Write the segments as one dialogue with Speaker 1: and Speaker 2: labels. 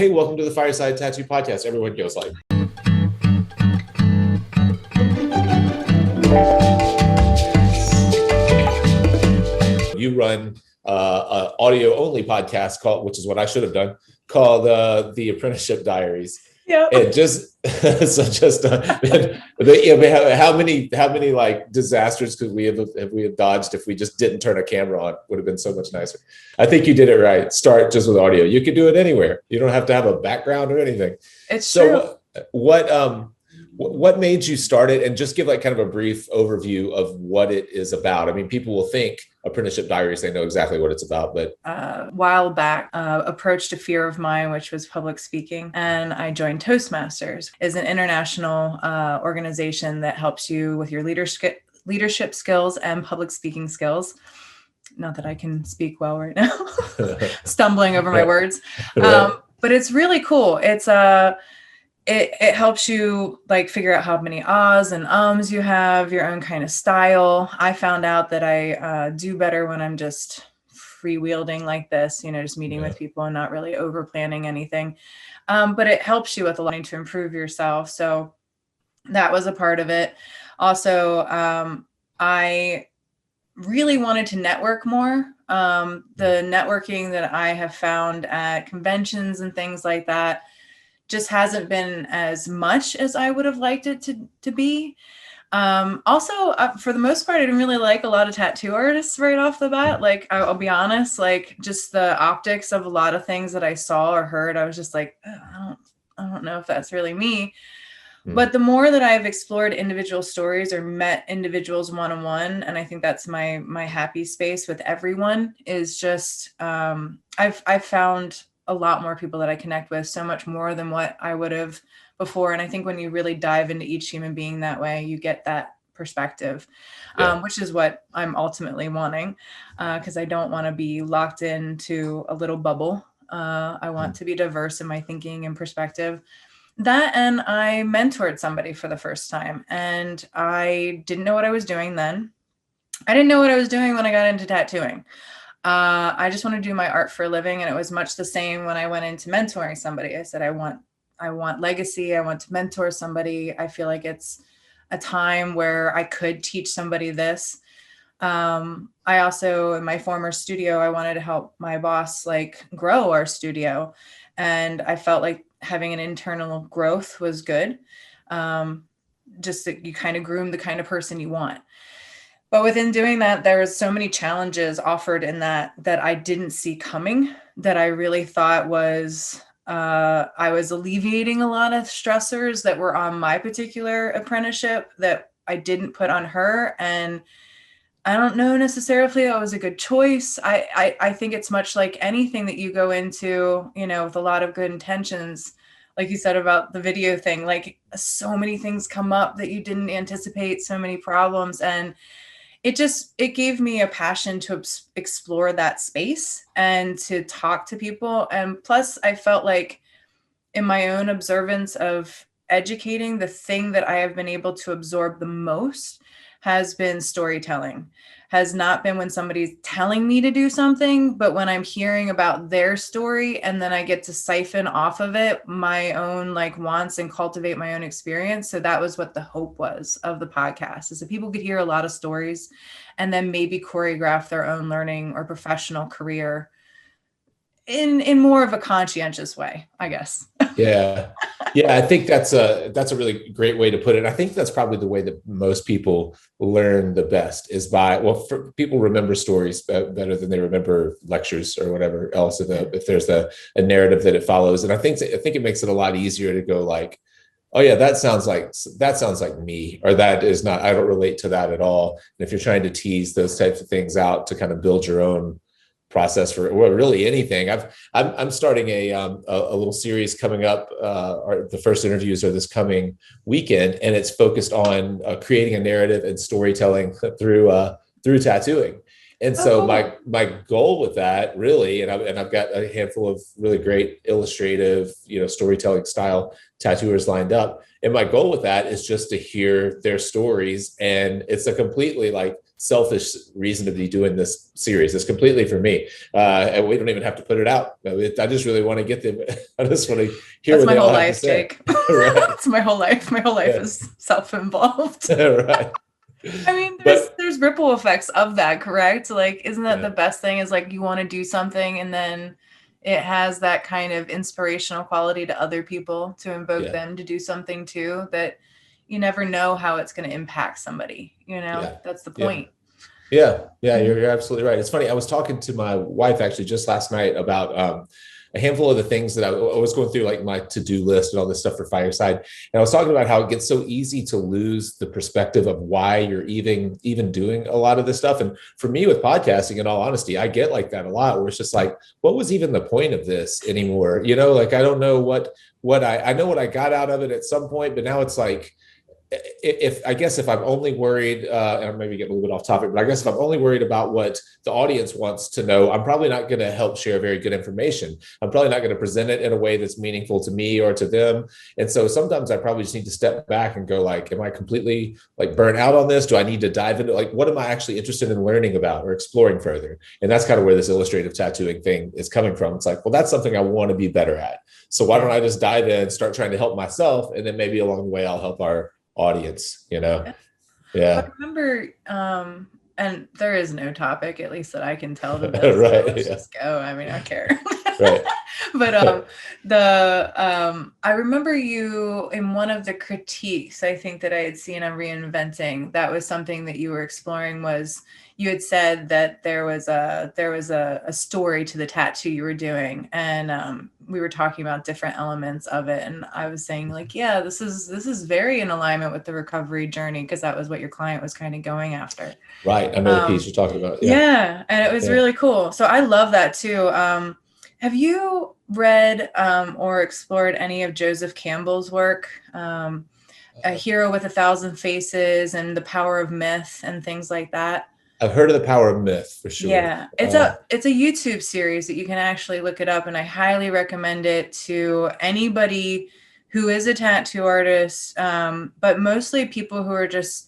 Speaker 1: hey, welcome to the Fireside Tattoo Podcast, everyone goes like, you run an audio only podcast called, which is what I should have done, called the Apprenticeship Diaries.
Speaker 2: Yeah.
Speaker 1: And how many like disasters could we have dodged if we just didn't turn a camera on? Would have been so much nicer. I think you did it right. Start just with audio. You could do it anywhere. You don't have to have a background or anything.
Speaker 2: It's true.
Speaker 1: What made you start it, and just give like kind of a brief overview of what it is about? I mean, people will think Apprenticeship Diaries, they know exactly what it's about, but
Speaker 2: a while back, approached a fear of mine, which was public speaking, and I joined Toastmasters. It's an international organization that helps you with your leadership skills and public speaking skills. Not that I can speak well right now, stumbling over my words, but it's really cool. It helps you like figure out how many ahs and ums you have, your own kind of style. I found out that I do better when I'm just freewheeling like this, just meeting with people and not really over planning anything. But it helps you with a lot to improve yourself. So that was a part of it. Also, I really wanted to network more. The networking that I have found at conventions and things like that just hasn't been as much as I would have liked it to be. Also, for the most part, I didn't really like a lot of tattoo artists right off the bat. Like, I'll be honest, like just the optics of a lot of things that I saw or heard, I was just like, I don't know if that's really me. But the more that I've explored individual stories or met individuals one-on-one, and I think that's my happy space with everyone, is just I've found a lot more people that I connect with, so much more than what I would have before. And I think when you really dive into each human being that way, you get that perspective, which is what I'm ultimately wanting, because I don't want to be locked into a little bubble. I want to be diverse in my thinking and perspective. That, and I mentored somebody for the first time, and I didn't know what I was doing then. I didn't know what I was doing when I got into tattooing. I just want to do my art for a living. And it was much the same when I went into mentoring somebody. I said, I want legacy. I want to mentor somebody. I feel like it's a time where I could teach somebody this. I also, in my former studio, I wanted to help my boss like grow our studio. And I felt like having an internal growth was good. Just that you kind of groom the kind of person you want. But within doing that, there was so many challenges offered in that I didn't see coming, that I really thought was, I was alleviating a lot of stressors that were on my particular apprenticeship that I didn't put on her. And I don't know necessarily that was a good choice. I think it's much like anything that you go into, with a lot of good intentions. Like you said about the video thing, like so many things come up that you didn't anticipate, so many problems. And it gave me a passion to explore that space and to talk to people. And plus I felt like in my own observance of educating, the thing that I have been able to absorb the most has been storytelling. Has not been when somebody's telling me to do something, but when I'm hearing about their story, and then I get to siphon off of it my own like wants and cultivate my own experience. So that was what the hope was of the podcast, is that people could hear a lot of stories and then maybe choreograph their own learning or professional career in more of a conscientious way, I guess.
Speaker 1: Yeah. I think that's a really great way to put it. I think that's probably the way that most people learn the best, is people remember stories better than they remember lectures or whatever else, if there's a narrative that it follows. And I think it makes it a lot easier to go like, oh yeah, that sounds like me, or that is not, I don't relate to that at all. And if you're trying to tease those types of things out to kind of build your own process for really anything. I'm starting a little series coming up. The first interviews are this coming weekend, and it's focused on creating a narrative and storytelling through tattooing. And so my goal with that really, and I've got a handful of really great illustrative, storytelling style tattooers lined up. And my goal with that is just to hear their stories. And it's a completely like selfish reason to be doing this series. It's completely for me. And we don't even have to put it out. I just really want to get them. I just want to hear what they all have to say.
Speaker 2: Right. That's my whole life. My whole life is self-involved.
Speaker 1: Right.
Speaker 2: I mean, there's ripple effects of that, correct? Like, isn't that the best thing, is like, you want to do something and then it has that kind of inspirational quality to other people, to invoke them to do something too, that you never know how it's going to impact somebody, that's the point.
Speaker 1: Yeah, you're absolutely right. It's funny. I was talking to my wife actually just last night about a handful of the things that I was going through, like my to-do list and all this stuff for Fireside. And I was talking about how it gets so easy to lose the perspective of why you're even doing a lot of this stuff. And for me with podcasting, in all honesty, I get like that a lot, where it's just like, what was even the point of this anymore? Like, I don't know what I know what I got out of it at some point, but now it's like, if I'm only worried, and I'm maybe getting a little bit off topic, but I guess if I'm only worried about what the audience wants to know, I'm probably not going to help share very good information. I'm probably not going to present it in a way that's meaningful to me or to them. And so sometimes I probably just need to step back and go like, am I completely like burnt out on this? Do I need to dive into like, what am I actually interested in learning about or exploring further? And that's kind of where this illustrative tattooing thing is coming from. It's like, well, that's something I want to be better at. So why don't I just dive in, start trying to help myself, and then maybe along the way I'll help our audience. I
Speaker 2: remember, and there is no topic, at least that I can tell, to this.
Speaker 1: Right.
Speaker 2: So let's just go. I mean, I don't care.
Speaker 1: Right.
Speaker 2: But I remember you in one of the critiques, I think, that I had seen on Reinventing, that was something that you were exploring, was you had said that there was a story to the tattoo you were doing, and we were talking about different elements of it, and I was saying like, yeah, this is very in alignment with the recovery journey, because that was what your client was kind of going after.
Speaker 1: Right. I know the piece you're talking about.
Speaker 2: Yeah, and it was really cool. So I love that too. Have you read or explored any of Joseph Campbell's work? A Hero with 1,000 Faces and The Power of Myth and things like that?
Speaker 1: I've heard of The Power of Myth for sure.
Speaker 2: Yeah, it's a YouTube series that you can actually look it up, and I highly recommend it to anybody who is a tattoo artist, but mostly people who are just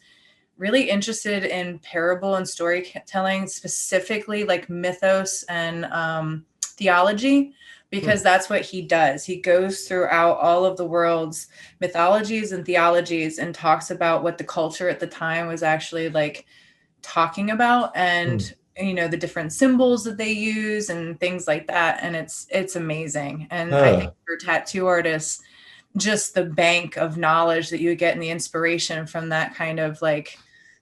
Speaker 2: really interested in parable and storytelling, specifically like mythos and theology, because that's what he does. He goes throughout all of the world's mythologies and theologies and talks about what the culture at the time was actually like talking about, and the different symbols that they use and things like that. And it's amazing. And I think for tattoo artists, just the bank of knowledge that you would get and the inspiration from that kind of like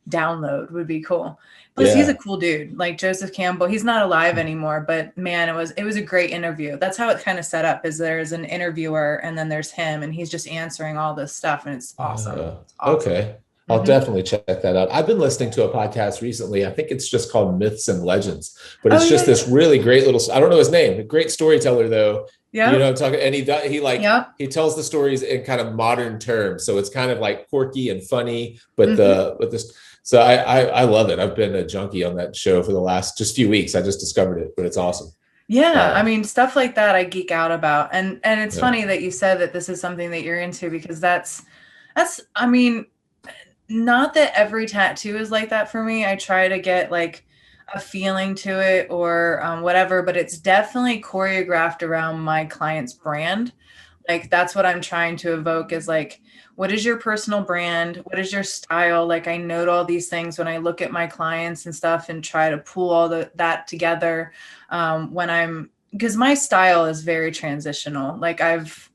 Speaker 2: download would be cool. Plus he's a cool dude, like Joseph Campbell. He's not alive anymore, but man, it was a great interview. That's how it kind of set up, is there's an interviewer and then there's him, and he's just answering all this stuff, and it's awesome. It's awesome.
Speaker 1: Okay. I'll definitely check that out. I've been listening to a podcast recently. I think it's just called Myths and Legends, but it's this really great little, I don't know his name, a great storyteller though. Yeah. I'm talking, and he tells the stories in kind of modern terms. So it's kind of like quirky and funny, but so I love it. I've been a junkie on that show for the last just few weeks. I just discovered it, but it's awesome.
Speaker 2: Yeah. I mean, stuff like that I geek out about. And it's funny that you said that this is something that you're into, because that's, I mean, not that every tattoo is like that for me. I try to get like a feeling to it or whatever, but it's definitely choreographed around my client's brand. Like, that's what I'm trying to evoke, is like, what is your personal brand? What is your style? Like, I note all these things when I look at my clients and stuff and try to pull all that together because my style is very transitional. Like, I've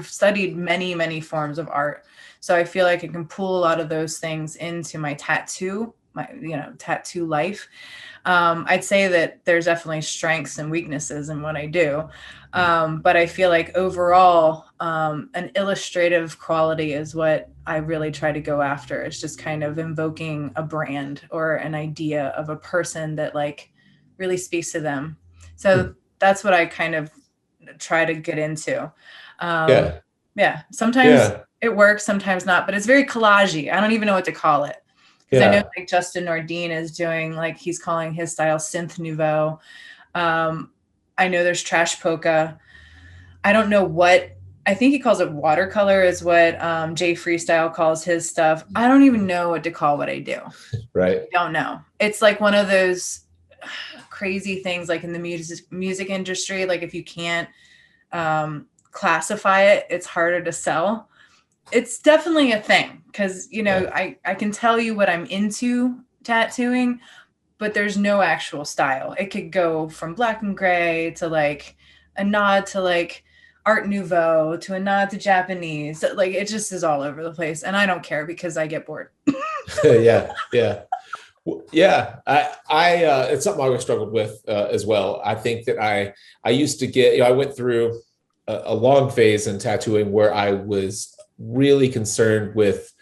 Speaker 2: studied many, many forms of art. So I feel like I can pull a lot of those things into my tattoo life. I'd say that there's definitely strengths and weaknesses in what I do. But I feel like overall, an illustrative quality is what I really try to go after. It's just kind of invoking a brand or an idea of a person that like really speaks to them. So that's what I kind of try to get into. Sometimes it works, sometimes not, but it's very collagey. I don't even know what to call it. Because I know like Justin Nordine is doing, like, he's calling his style synth nouveau. I know there's trash polka. I don't know what I think he calls it watercolor is what Jay Freestyle calls his stuff. I don't even know what to call what I do.
Speaker 1: Right.
Speaker 2: I don't know. It's like one of those crazy things like in the music industry. Like if you can't classify it, it's harder to sell. It's definitely a thing because, you know, I can tell you what I'm into tattooing, but there's no actual style. It could go from black and gray to like a nod to like Art Nouveau to a nod to Japanese. Like it just is all over the place. And I don't care because I get bored.
Speaker 1: Yeah. Yeah. Yeah, it's something I always struggled with as well. I think that I used to get, I went through a long phase in tattooing where I was really concerned with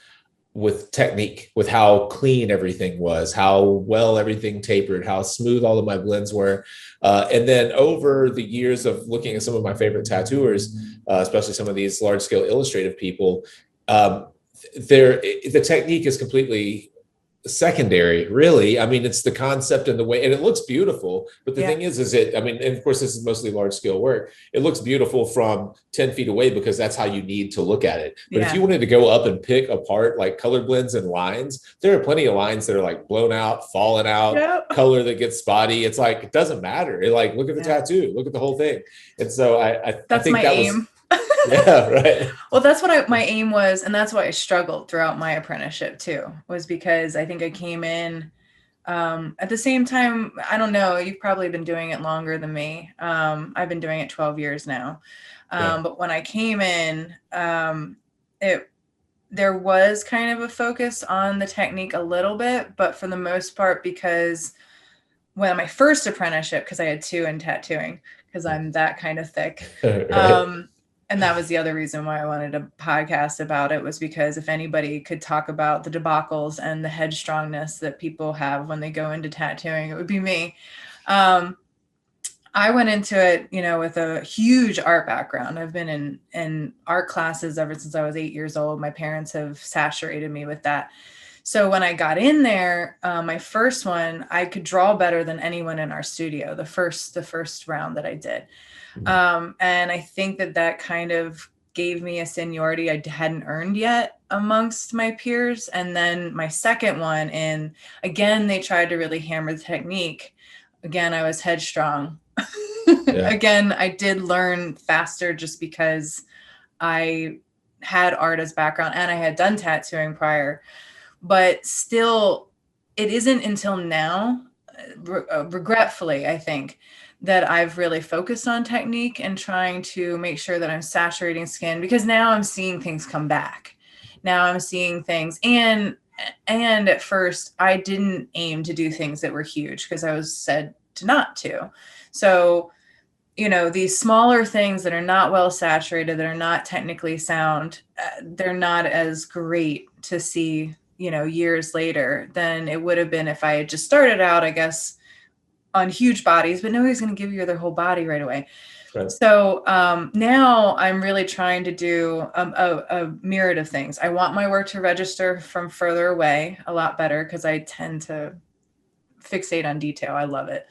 Speaker 1: technique, with how clean everything was, how well everything tapered, how smooth all of my blends were. And then over the years of looking at some of my favorite tattooers, especially some of these large scale illustrative people, the technique is completely secondary, really. I mean, it's the concept and the way, and it looks beautiful, but the thing is I mean, and of course this is mostly large scale work. It looks beautiful from 10 feet away because that's how you need to look at it. But if you wanted to go up and pick apart like color blends and lines, there are plenty of lines that are like blown out, fallen out, color that gets spotty. It's like, it doesn't matter. It like, look at the tattoo, look at the whole thing. And so I think
Speaker 2: my aim.
Speaker 1: Yeah, right.
Speaker 2: Well, that's what my aim was. And that's why I struggled throughout my apprenticeship too, was because I think I came in at the same time. I don't know. You've probably been doing it longer than me. I've been doing it 12 years now. But when I came in, there was kind of a focus on the technique a little bit, but for the most part, because when my first apprenticeship, because I had 2 in tattooing, because I'm that kind of thick. Right. And that was the other reason why I wanted a podcast about it, was because if anybody could talk about the debacles and the headstrongness that people have when they go into tattooing, it would be me. I went into it, you know, with a huge art background. I've been in art classes ever since I was 8 years old. My parents have saturated me with that. So when I got in there, my first one, I could draw better than anyone in our studio, the first round that I did. And I think that kind of gave me a seniority I hadn't earned yet amongst my peers. And then my second one, and again, they tried to really hammer the technique. Again, I was headstrong. Again, I did learn faster just because I had art as background and I had done tattooing prior. But still, it isn't until now, regretfully, I think, that I've really focused on technique and trying to make sure that I'm saturating skin, because now I'm seeing things come back. Now I'm seeing things. And at first I didn't aim to do things that were huge because I was said to not to. So, you know, these smaller things that are not well saturated, that are not technically sound, they're not as great to see, you know, years later than it would have been if I had just started out, I guess, on huge bodies, but nobody's going to give you their whole body right away. Right. So now I'm really trying to do a myriad of things. I want my work to register from further away a lot better because I tend to fixate on detail. I love it.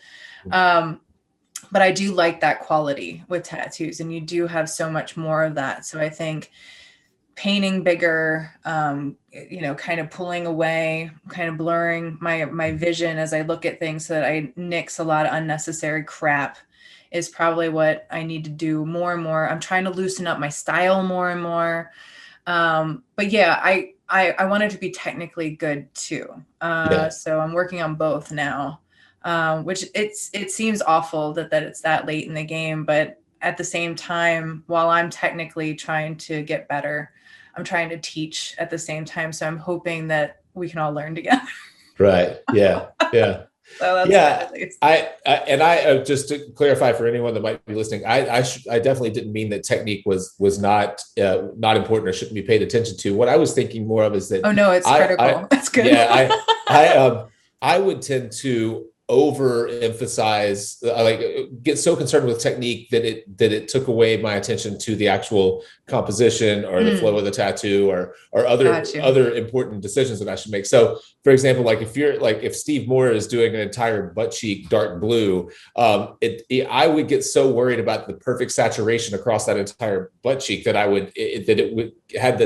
Speaker 2: But I do like that quality with tattoos, and you do have so much more of that. So I think painting bigger, you know, kind of pulling away, kind of blurring my vision as I look at things so that I nix a lot of unnecessary crap is probably what I need to do more and more. I'm trying to loosen up my style more and more. But yeah, I want it to be technically good too. So I'm working on both now, which it seems awful that it's that late in the game, but at the same time, while I'm technically trying to get better, I'm trying to teach at the same time. So I'm hoping that we can all learn together.
Speaker 1: Right. Yeah. Yeah.
Speaker 2: So that's
Speaker 1: I just to clarify for anyone that might be listening, I definitely didn't mean that technique was not important or shouldn't be paid attention to. What I was thinking more of is that
Speaker 2: it's critical. That's good.
Speaker 1: Yeah, I would tend to overemphasize, like get so concerned with technique that it took away my attention to the actual composition or the flow of the tattoo or other important decisions that I should make. So for example, like if Steve Moore is doing an entire butt cheek dark blue, I would get so worried about the perfect saturation across that entire butt cheek that it would had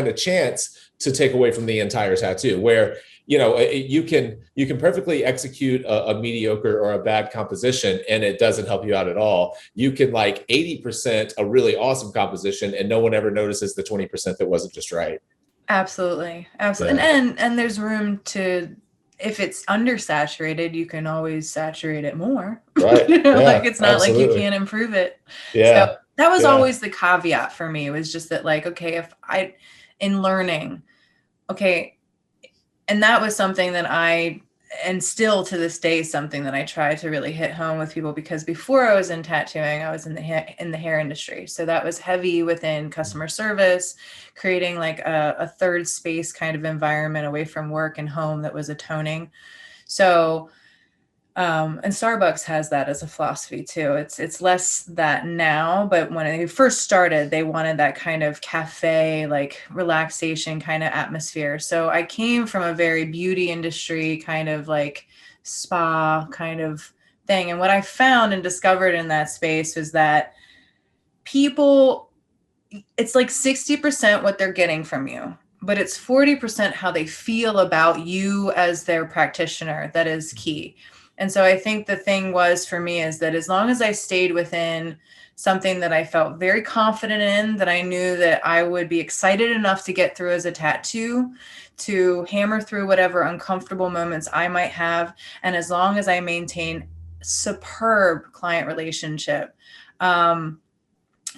Speaker 1: a chance to take away from the entire tattoo. Where you can perfectly execute a mediocre or a bad composition and it doesn't help you out at all. You can like 80% a really awesome composition and no one ever notices the 20% that wasn't just right.
Speaker 2: Absolutely. Yeah. And there's room to, if it's undersaturated, you can always saturate it more.
Speaker 1: Right.
Speaker 2: Like it's not like you can't improve it.
Speaker 1: Yeah.
Speaker 2: So that was always the caveat for me. It was just that, like, okay, in learning, okay. And that was something that and still to this day, something that I try to really hit home with people, because before I was in tattooing, I was in the hair industry. So that was heavy within customer service, creating like a third space kind of environment away from work and home that was atoning. So, and Starbucks has that as a philosophy too. It's less that now, but when they first started, they wanted that kind of cafe, like relaxation kind of atmosphere. So I came from a very beauty industry kind of like spa kind of thing. And what I found and discovered in that space was that people, it's like 60% what they're getting from you, but it's 40% how they feel about you as their practitioner that is key. And so I think the thing was for me is that as long as I stayed within something that I felt very confident in, that I knew that I would be excited enough to get through as a tattoo, to hammer through whatever uncomfortable moments I might have, and as long as I maintain superb client relationship,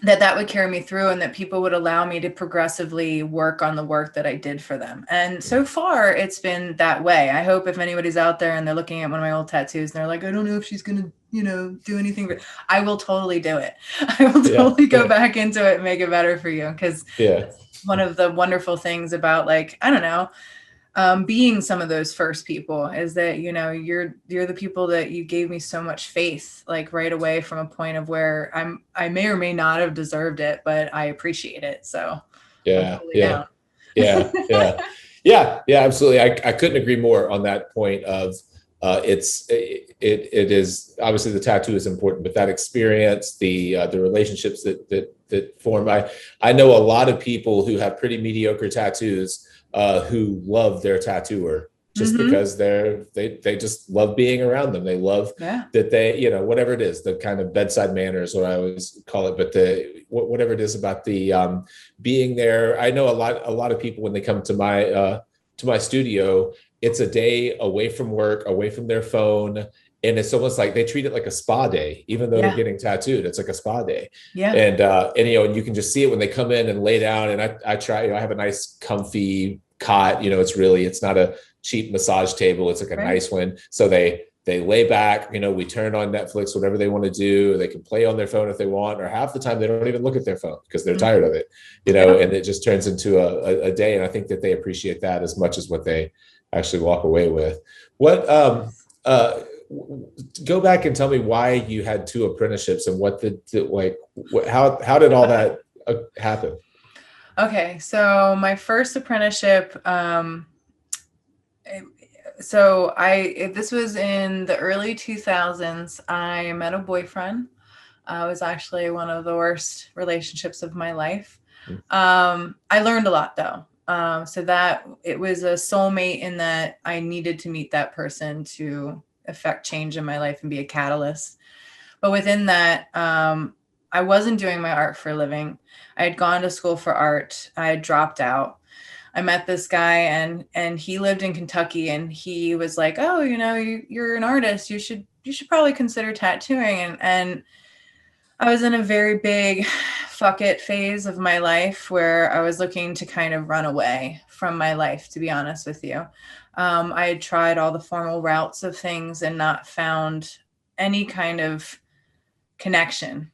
Speaker 2: that would carry me through, and that people would allow me to progressively work on the work that I did for them. And so far it's been that way. I hope if anybody's out there and they're looking at one of my old tattoos and they're like, I don't know if she's going to, do anything, but I will totally do it. I will totally go back into it and make it better for you. Cause one of the wonderful things about, like, I don't know, being some of those first people is that, you're the people that you gave me so much faith, like right away from a point of where I may or may not have deserved it, but I appreciate it. So
Speaker 1: yeah, absolutely. I couldn't agree more on that point of, it is obviously the tattoo is important, but that experience, the relationships that form. I know a lot of people who have pretty mediocre tattoos, who love their tattooer just because they just love being around them. They love that they, whatever it is, the kind of bedside manner is what I always call it, but whatever it is about the being there. I know a lot of people when they come to my studio, it's a day away from work, away from their phone. And it's almost like they treat it like a spa day, even though they're getting tattooed. It's like a spa day. Yeah. And you can just see it when they come in and lay down. And I try, I have a nice comfy cot, it's not a cheap massage table. It's like a nice one. So they lay back, we turn on Netflix, whatever they want to do. They can play on their phone if they want, or half the time they don't even look at their phone because they're tired of it, and it just turns into a day. And I think that they appreciate that as much as what they actually walk away with. Go back and tell me why you had 2 apprenticeships and how did all that happen?
Speaker 2: Okay, so my first apprenticeship, this was in the early 2000s. I met a boyfriend. It was actually one of the worst relationships of my life. I learned a lot though. So that it was a soulmate in that I needed to meet that person to affect change in my life and be a catalyst. But within that, I wasn't doing my art for a living. I had gone to school for art. I had dropped out. I met this guy and he lived in Kentucky, and he was like, oh, you're an artist. You should probably consider tattooing. And I was in a very big fuck it phase of my life where I was looking to kind of run away from my life, to be honest with you. I had tried all the formal routes of things and not found any kind of connection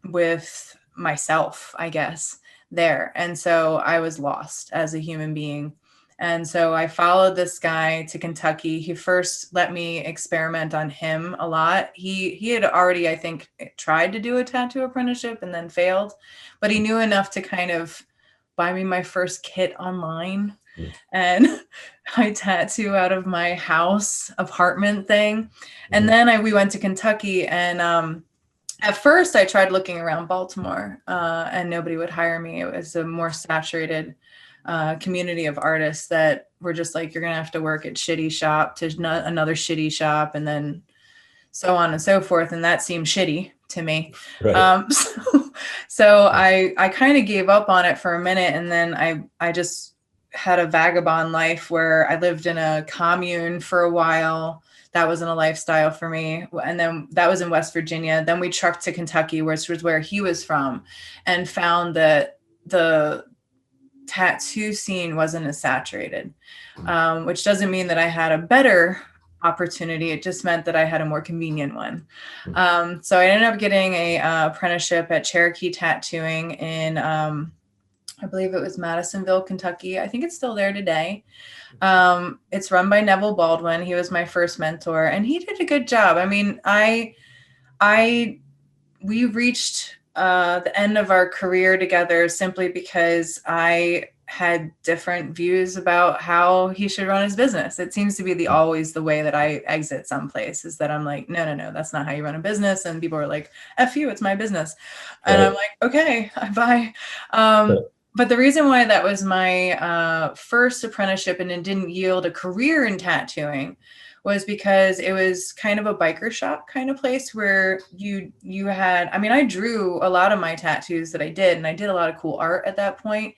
Speaker 2: with myself, I guess, there. And so I was lost as a human being. And so I followed this guy to Kentucky. He first let me experiment on him a lot. He had already, I think, tried to do a tattoo apprenticeship and then failed, but he knew enough to kind of buy me my first kit online. And I tattoo out of my house apartment thing. And then we went to Kentucky, and at first I tried looking around Baltimore, and nobody would hire me. It was a more saturated community of artists that were just like, you're going to have to work at shitty shop to another shitty shop, and then so on and so forth. And that seemed shitty to me.
Speaker 1: Right.
Speaker 2: So I kind of gave up on it for a minute. And then I just had a vagabond life where I lived in a commune for a while. That wasn't a lifestyle for me. And then that was in West Virginia. Then we trucked to Kentucky, which was where he was from, and found that the tattoo scene wasn't as saturated, which doesn't mean that I had a better opportunity. It just meant that I had a more convenient one. So I ended up getting a apprenticeship at Cherokee Tattooing in, I believe it was Madisonville, Kentucky. I think it's still there today. It's run by Neville Baldwin. He was my first mentor, and he did a good job. I mean, we reached the end of our career together simply because I had different views about how he should run his business. It seems to be always the way that I exit someplace, is that I'm like, no, that's not how you run a business. And people are like, F you, it's my business. And I'm like, okay, bye. But the reason why that was my first apprenticeship and it didn't yield a career in tattooing was because it was kind of a biker shop kind of place where you had, I mean, I drew a lot of my tattoos that I did, and I did a lot of cool art at that point.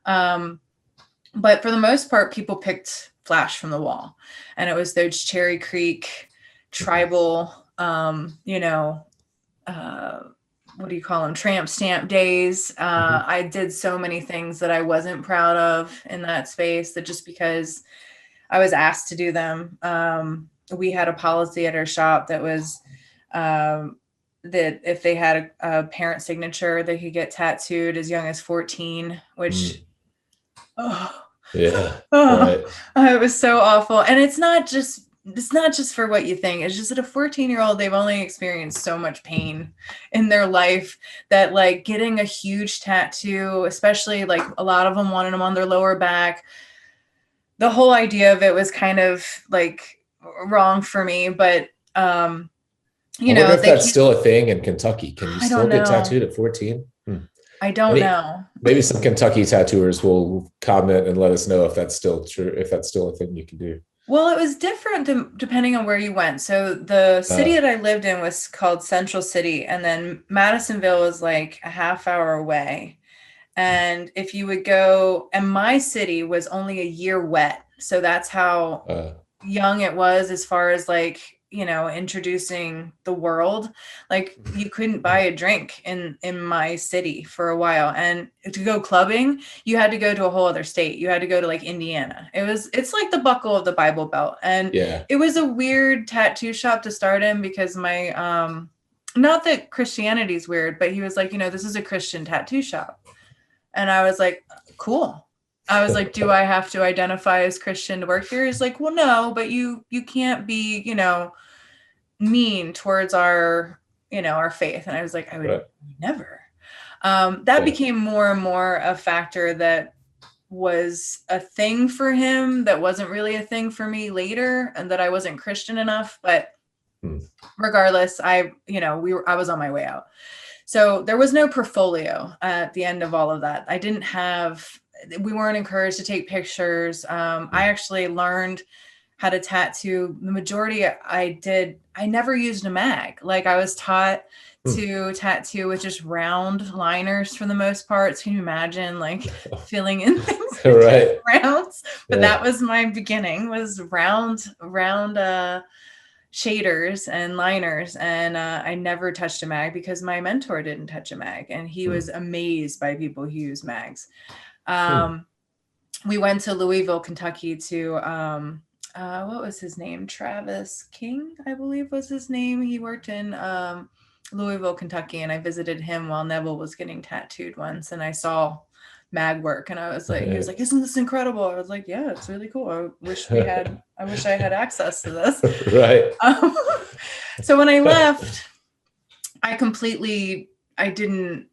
Speaker 2: But for the most part, people picked flash from the wall, and it was those Cherry Creek tribal, what do you call them? Tramp stamp days. I did so many things that I wasn't proud of in that space, that just because I was asked to do them. We had a policy at our shop that was that if they had a parent signature, they could get tattooed as young as 14, which,
Speaker 1: right.
Speaker 2: It was so awful. And it's not just for what you think. It's just that a 14-year-old, they've only experienced so much pain in their life that, like, getting a huge tattoo, especially like a lot of them wanted them on their lower back. The whole idea of it was kind of like wrong for me, but
Speaker 1: I wonder if that's still a thing in Kentucky. Can you still get tattooed at 14?
Speaker 2: I don't know.
Speaker 1: Maybe some Kentucky tattooers will comment and let us know if that's still true, if that's still a thing you can do.
Speaker 2: Well, it was different depending on where you went. So the city that I lived in was called Central City, and then Madisonville was like a half hour away. And if you would go, and my city was only a year wet. So that's how young it was as far as, like, introducing the world. Like, you couldn't buy a drink in my city for a while. And to go clubbing, you had to go to a whole other state. You had to go to like Indiana. It's like the buckle of the Bible Belt. And it was a weird tattoo shop to start in because my, not that Christianity is weird, but he was like, this is a Christian tattoo shop. And I was like, cool. I was like, do I have to identify as Christian to work here? He's like, well, no, but you can't be, mean towards our faith. And I was like, I would never. That became more and more a factor that was a thing for him that wasn't really a thing for me later, and that I wasn't Christian enough. But regardless, I was on my way out. So there was no portfolio at the end of all of that. We weren't encouraged to take pictures. I actually learned how to tattoo. The majority I never used a mag. Like, I was taught to tattoo with just round liners for the most part. So can you imagine, like, filling in things with rounds? But that was my beginning, was round shaders and liners. And I never touched a mag because my mentor didn't touch a mag, and he was amazed by people who use mags. We went to Louisville, Kentucky to what was his name? Travis King, I believe was his name. He worked in Louisville, Kentucky, and I visited him while Neville was getting tattooed once, and I saw mag work. And I was like, he was like, isn't this incredible? I was like, yeah, it's really cool. I wish I had access to this.
Speaker 1: Right.
Speaker 2: So when I left, I didn't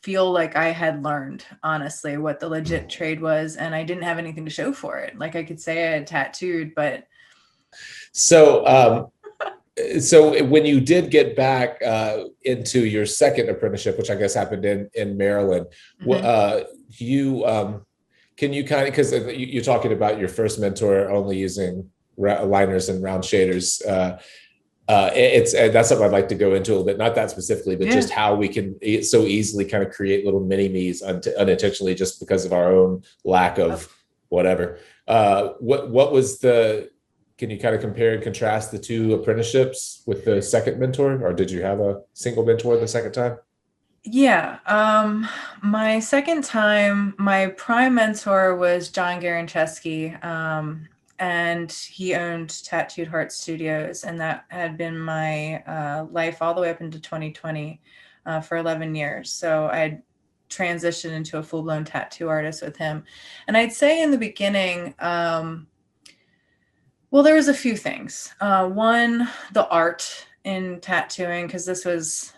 Speaker 2: feel like I had learned, honestly, what the legit trade was. And I didn't have anything to show for it. Like I could say I had tattooed, but.
Speaker 1: So, so when you did get back into your second apprenticeship, which I guess happened in Maryland, you can you kind of, because you're talking about your first mentor only using liners and round shaders. That's something I'd like to go into a little bit, not that specifically, but just how we can so easily kind of create little mini me's unintentionally just because of our own lack of whatever. What was can you kind of compare and contrast the two apprenticeships with the second mentor, or did you have a single mentor the second time?
Speaker 2: Yeah. My second time, my prime mentor was John Garancheski. And he owned Tattooed Heart Studios, and that had been my life all the way up into 2020 for 11 years. So I had transitioned into a full-blown tattoo artist with him. And I'd say in the beginning, well, there was a few things. One, the art in tattooing, because this was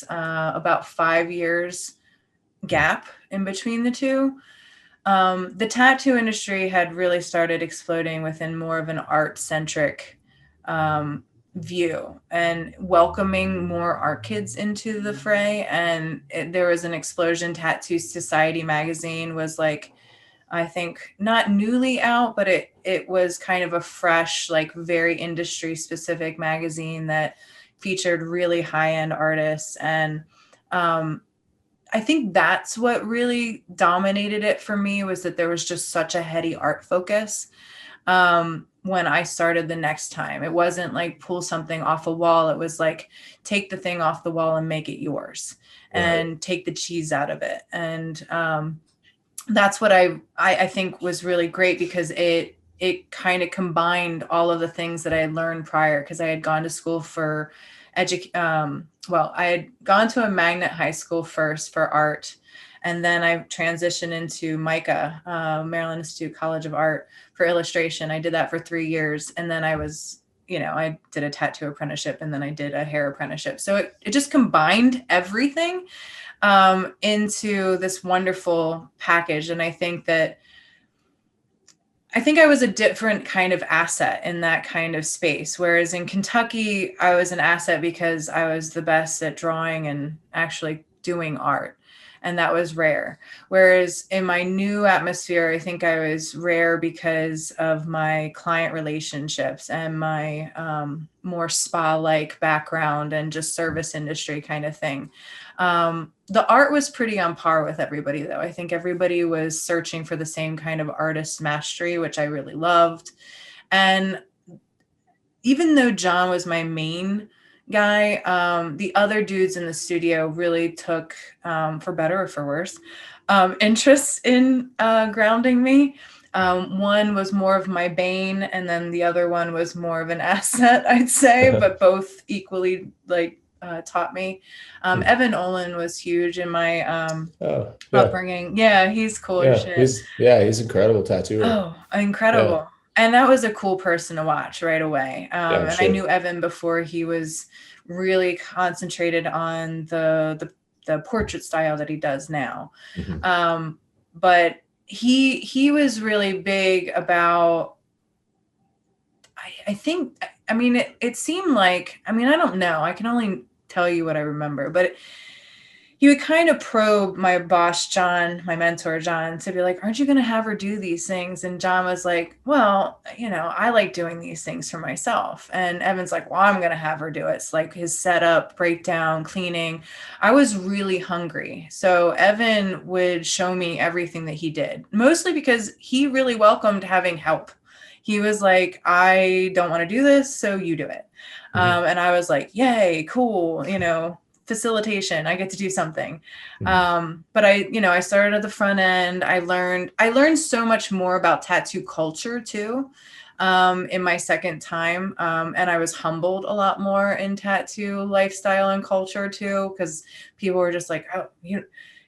Speaker 2: about 5 years gap in between the two. The tattoo industry had really started exploding within more of an art-centric view and welcoming more art kids into the fray. And there was an explosion. Tattoo Society magazine was like, I think not newly out, but it was kind of a fresh, like very industry specific magazine that featured really high-end artists. And I think that's what really dominated it for me, was that there was just such a heady art focus. When I started the next time, it wasn't like pull something off a wall. It was like, take the thing off the wall and make it yours, and take the cheese out of it. And that's what I think was really great, because it kind of combined all of the things that I had learned prior, because I had gone to school for I had gone to a magnet high school first for art, and then I transitioned into MICA, Maryland Institute College of Art, for illustration. I did that for 3 years, and then I did a tattoo apprenticeship, and then I did a hair apprenticeship. So it just combined everything into this wonderful package. And I think I was a different kind of asset in that kind of space. Whereas in Kentucky, I was an asset because I was the best at drawing and actually doing art. And that was rare. Whereas in my new atmosphere, I think I was rare because of my client relationships and my more spa-like background and just service industry kind of thing. The art was pretty on par with everybody, though. I think everybody was searching for the same kind of artist mastery, which I really loved. And even though John was my main guy, the other dudes in the studio really took, for better or for worse, interest in grounding me. One was more of my bane, and then the other one was more of an asset, I'd say, but both equally taught me. Evan Olin was huge in my upbringing. Yeah, he's cool as shit.
Speaker 1: He's incredible tattooer.
Speaker 2: Oh, incredible. Yeah. And that was a cool person to watch right away. And sure. I knew Evan before he was really concentrated on the portrait style that he does now. Mm-hmm. But he was really big about, it seemed like, I don't know, I can only tell you what I remember, but he would kind of probe my boss, John, my mentor, John, to be like, aren't you going to have her do these things? And John was like, well, I like doing these things for myself. And Evan's like, well, I'm going to have her do it. It's like his setup, breakdown, cleaning. I was really hungry. So Evan would show me everything that he did, mostly because he really welcomed having help. He was like, I don't want to do this, so you do it. Mm-hmm. And I was like, yay, cool, facilitation, I get to do something. Mm-hmm. But I started at the front end. I learned so much more about tattoo culture too, in my second time. And I was humbled a lot more in tattoo lifestyle and culture too, because people were just like, oh,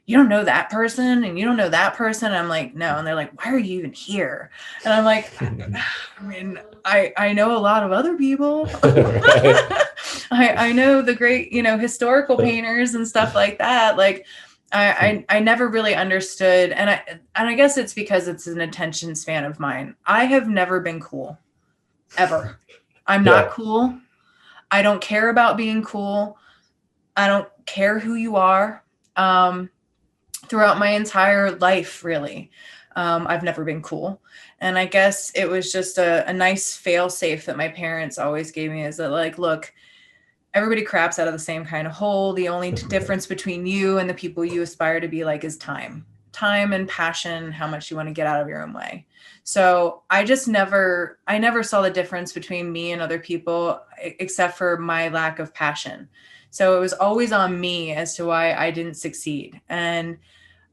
Speaker 2: you don't know that person and you don't know that person. And I'm like, no. And they're like, why are you even here? And I'm like, I mean, I know a lot of other people. I know the great, historical painters and stuff like that. Like, I never really understood. And I guess it's because it's an attention span of mine. I have never been cool, ever. I'm not cool. I don't care about being cool. I don't care who you are. Throughout my entire life, really, I've never been cool. And I guess it was just a nice fail safe that my parents always gave me, is that, like, look, everybody craps out of the same kind of hole. The only difference between you and the people you aspire to be like is time and passion, how much you want to get out of your own way. So I never saw the difference between me and other people, except for my lack of passion. So it was always on me as to why I didn't succeed. And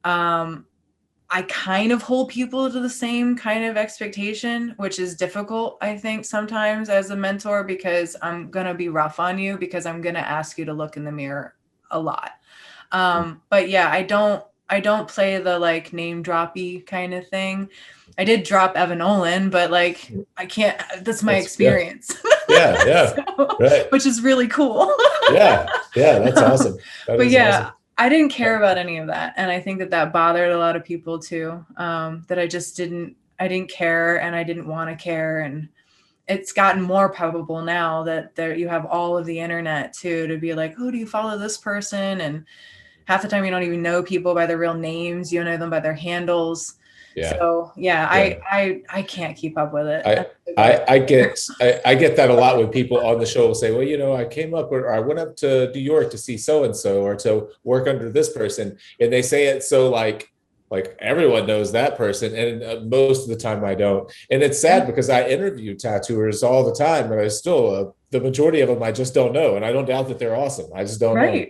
Speaker 2: I kind of hold people to the same kind of expectation, which is difficult, I think, sometimes as a mentor, because I'm going to be rough on you, because I'm going to ask you to look in the mirror a lot. But yeah, I don't play the like name droppy kind of thing. I did drop Evan Olin, but like, I can't, that's my experience.
Speaker 1: Yeah.
Speaker 2: So,
Speaker 1: right.
Speaker 2: Which is really cool.
Speaker 1: Yeah. That's awesome.
Speaker 2: But yeah, awesome. I didn't care about any of that. And I think that bothered a lot of people too, that I didn't care, and I didn't want to care. And it's gotten more palpable now that you have all of the internet too, to be like, oh, do you follow this person? And half the time you don't even know people by their real names. You know them by their handles. Yeah. So yeah. I can't keep up with it.
Speaker 1: I get that a lot when people on the show will say, well, I came up, or I went up to New York to see so-and-so, or to work under this person. And they say it so like everyone knows that person. And most of the time I don't. And it's sad, because I interview tattooers all the time, but I still, the majority of them, I just don't know. And I don't doubt that they're awesome. I just don't know.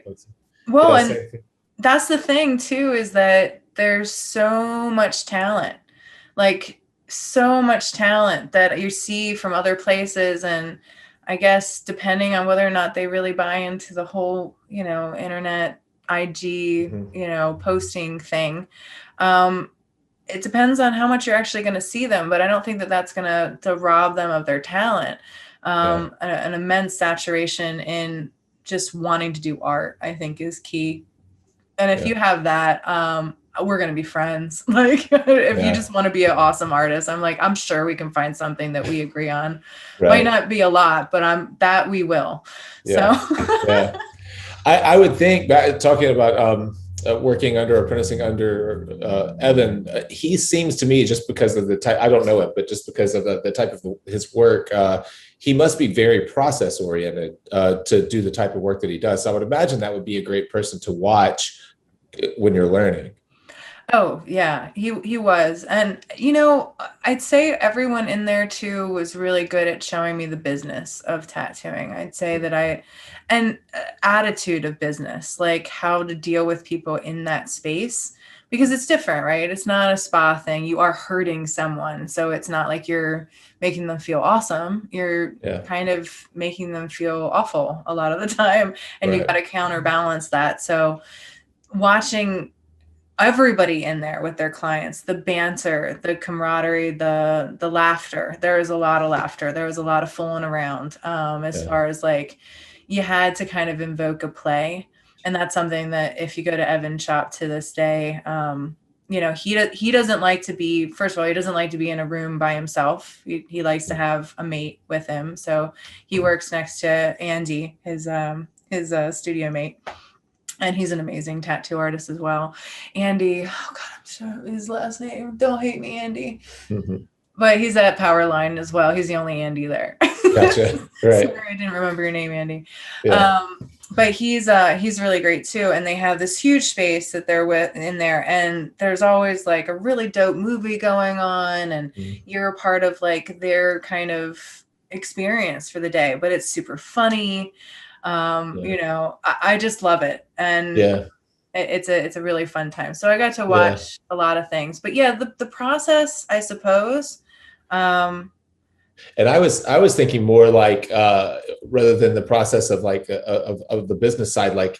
Speaker 2: Well, and that's the thing too, is that there's so much talent, like so much talent that you see from other places. And I guess depending on whether or not they really buy into the whole, internet, IG, posting thing, it depends on how much you're actually going to see them. But I don't think that that's going to rob them of their talent. An immense saturation in just wanting to do art, I think, is key. And if you have that, we're going to be friends. Like, if you just want to be an awesome artist, I'm sure we can find something that we agree on. Might not be a lot, but that we will. So
Speaker 1: I would think, talking about working under, apprenticing under Evan, he seems to me, just because of the type, I don't know it, but just because of the type of his work, he must be very process oriented to do the type of work that he does. So I would imagine that would be a great person to watch when you're learning.
Speaker 2: Oh yeah, he was. And I'd say everyone in there too was really good at showing me the business of tattooing. I'd say that and attitude of business, like how to deal with people in that space, because it's different, right? It's not a spa thing. You are hurting someone. So it's not like you're making them feel awesome. You're kind of making them feel awful a lot of the time. And you got to counterbalance that. So watching everybody in there with their clients, the banter, the camaraderie, the laughter. There was a lot of laughter. There was a lot of fooling around, as far as like, you had to kind of invoke a play. And that's something that if you go to Evan's shop to this day, he doesn't like to be, first of all, he doesn't like to be in a room by himself. He likes to have a mate with him. So he works next to Andy, his studio mate. And he's an amazing tattoo artist as well. Andy, oh God, I'm sure his last name. Don't hate me, Andy. Mm-hmm. But he's at Powerline as well. He's the only Andy there.
Speaker 1: Gotcha. Right.
Speaker 2: Sorry, I didn't remember your name, Andy. But he's really great too. And they have this huge space that they're in there. And there's always like a really dope movie going on. And you're a part of like their kind of experience for the day. But it's super funny. I just love it. And it's a really fun time. So I got to watch a lot of things, but the process, I suppose.
Speaker 1: And I was thinking more like, rather than the process of like, of the business side, like,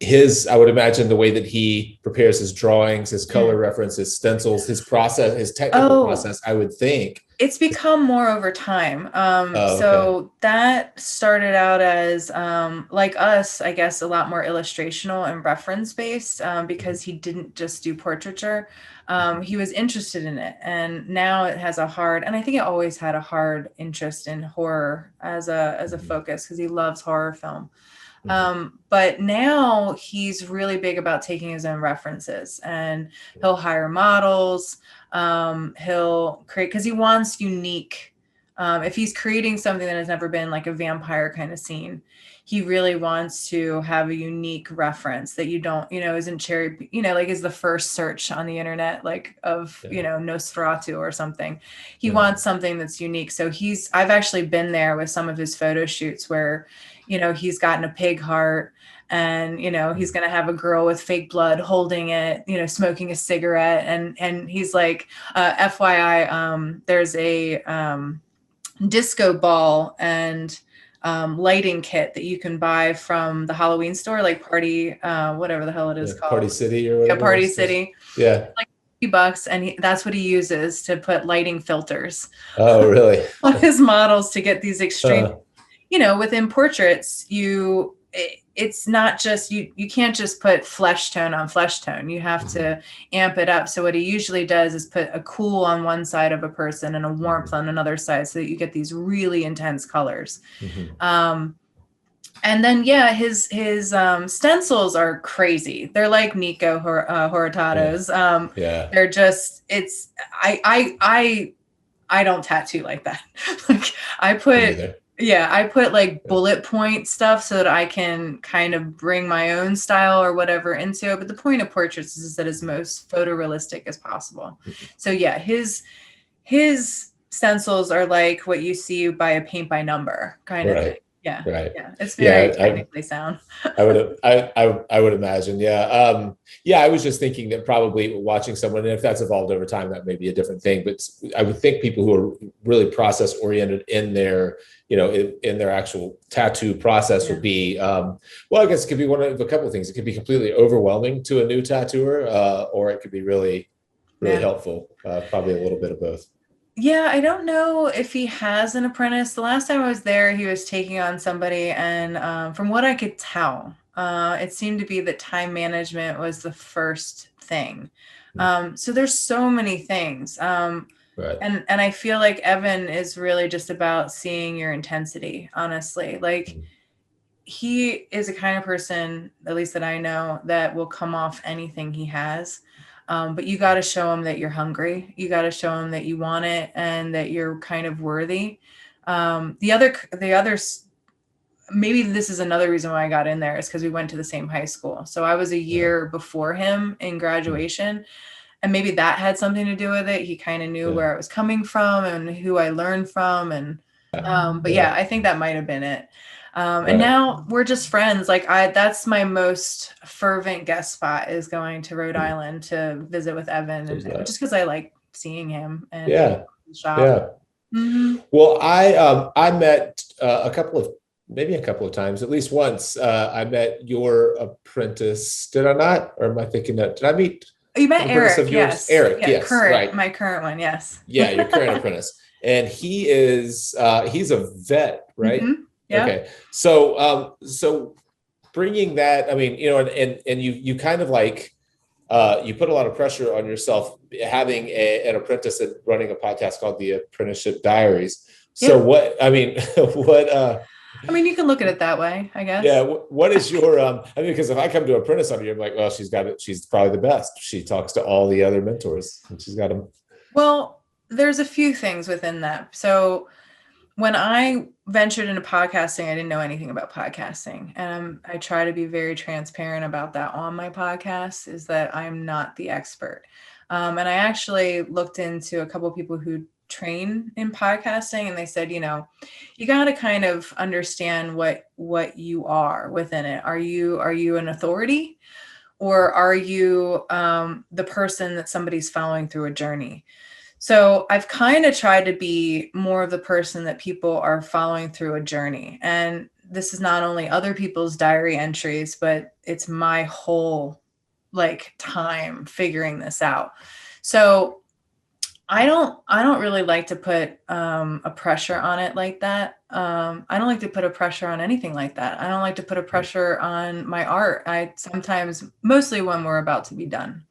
Speaker 1: I would imagine the way that he prepares his drawings, his color reference, his stencils, his process, his technical process, I would think.
Speaker 2: It's become more over time. So that started out as, like us, I guess, a lot more illustrational and reference based, because he didn't just do portraiture. He was interested in it. And now it has and I think it always had a hard interest in horror as a focus, because he loves horror film. But now he's really big about taking his own references, and he'll hire models. He'll create, because he wants unique. If he's creating something that has never been like a vampire kind of scene, he really wants to have a unique reference that isn't like is the first search on the internet, like of, Nosferatu or something. He wants something that's unique. So I've actually been there with some of his photo shoots where, he's gotten a pig heart, and he's going to have a girl with fake blood holding it, smoking a cigarette, and he's like, FYI, there's a disco ball and lighting kit that you can buy from the Halloween store, like Party, whatever the hell it is called,
Speaker 1: Party City or whatever.
Speaker 2: Yeah, Party City.
Speaker 1: Yeah,
Speaker 2: like $50, and that's what he uses to put lighting filters.
Speaker 1: Oh, really?
Speaker 2: On his models to get these extreme. Within portraits, it's not just, you can't just put flesh tone on flesh tone. You have to amp it up. So what he usually does is put a cool on one side of a person and a warmth on another side, so that you get these really intense colors. And then, his stencils are crazy. They're like Nico Horatado's. They're just, I don't tattoo like that. Like I put like bullet point stuff so that I can kind of bring my own style or whatever into it. But the point of portraits is that it's most photorealistic as possible. So his stencils are like what you see by a paint by number kind of thing. Yeah.
Speaker 1: Right.
Speaker 2: Yeah. It's very technically sound.
Speaker 1: I would imagine. Yeah. I was just thinking that probably watching someone, and if that's evolved over time, that may be a different thing, but I would think people who are really process oriented in their, in their actual tattoo process would be, I guess it could be one of a couple of things. It could be completely overwhelming to a new tattooer, or it could be really, really helpful. Probably a little bit of both.
Speaker 2: Yeah, I don't know if he has an apprentice. The last time I was there, he was taking on somebody, and from what I could tell, it seemed to be that time management was the first thing. So there's so many things. And I feel like Evan is really just about seeing your intensity, honestly. Like he is a kind of person, at least that I know, that will come off anything he has. But you got to show them that you're hungry. You got to show them that you want it and that you're kind of worthy. The others, maybe this is another reason why I got in there, is because we went to the same high school. So I was a year before him in graduation, and maybe that had something to do with it. He kind of knew where I was coming from and who I learned from. And, I think that might've been it. And now we're just friends. Like that's my most fervent guest spot, is going to Rhode Island to visit with Evan, and just because I like seeing him and shop.
Speaker 1: Well, I met a couple of times, at least once. I met your apprentice. Did I not? Or am I thinking that? Did I meet?
Speaker 2: You met Eric? Yes.
Speaker 1: Eric. Yes.
Speaker 2: Right. My current one. Yes.
Speaker 1: Yeah, your current apprentice, and he is he's a vet, right?
Speaker 2: Yeah.
Speaker 1: Okay. So bringing that, I mean, and you kind of like, you put a lot of pressure on yourself having an apprentice and running a podcast called the Apprenticeship Diaries. So
Speaker 2: I mean, you can look at it that way, I guess.
Speaker 1: Yeah. What is your, because if I come to apprentice on you, I'm like, well, she's got it. She's probably the best. She talks to all the other mentors, and she's got them.
Speaker 2: Well, there's a few things within that. So when I ventured into podcasting, I didn't know anything about podcasting. And I try to be very transparent about that on my podcast, is that I'm not the expert. And I actually looked into a couple of people who train in podcasting, and they said, you got to kind of understand what you are within it. Are you an authority, or are you the person that somebody's following through a journey? So I've kind of tried to be more of the person that people are following through a journey. And this is not only other people's diary entries, but it's my whole like time figuring this out. So I don't really like to put a pressure on it like that. I don't like to put a pressure on anything like that. I don't like to put a pressure on my art. I sometimes, mostly when we're about to be done,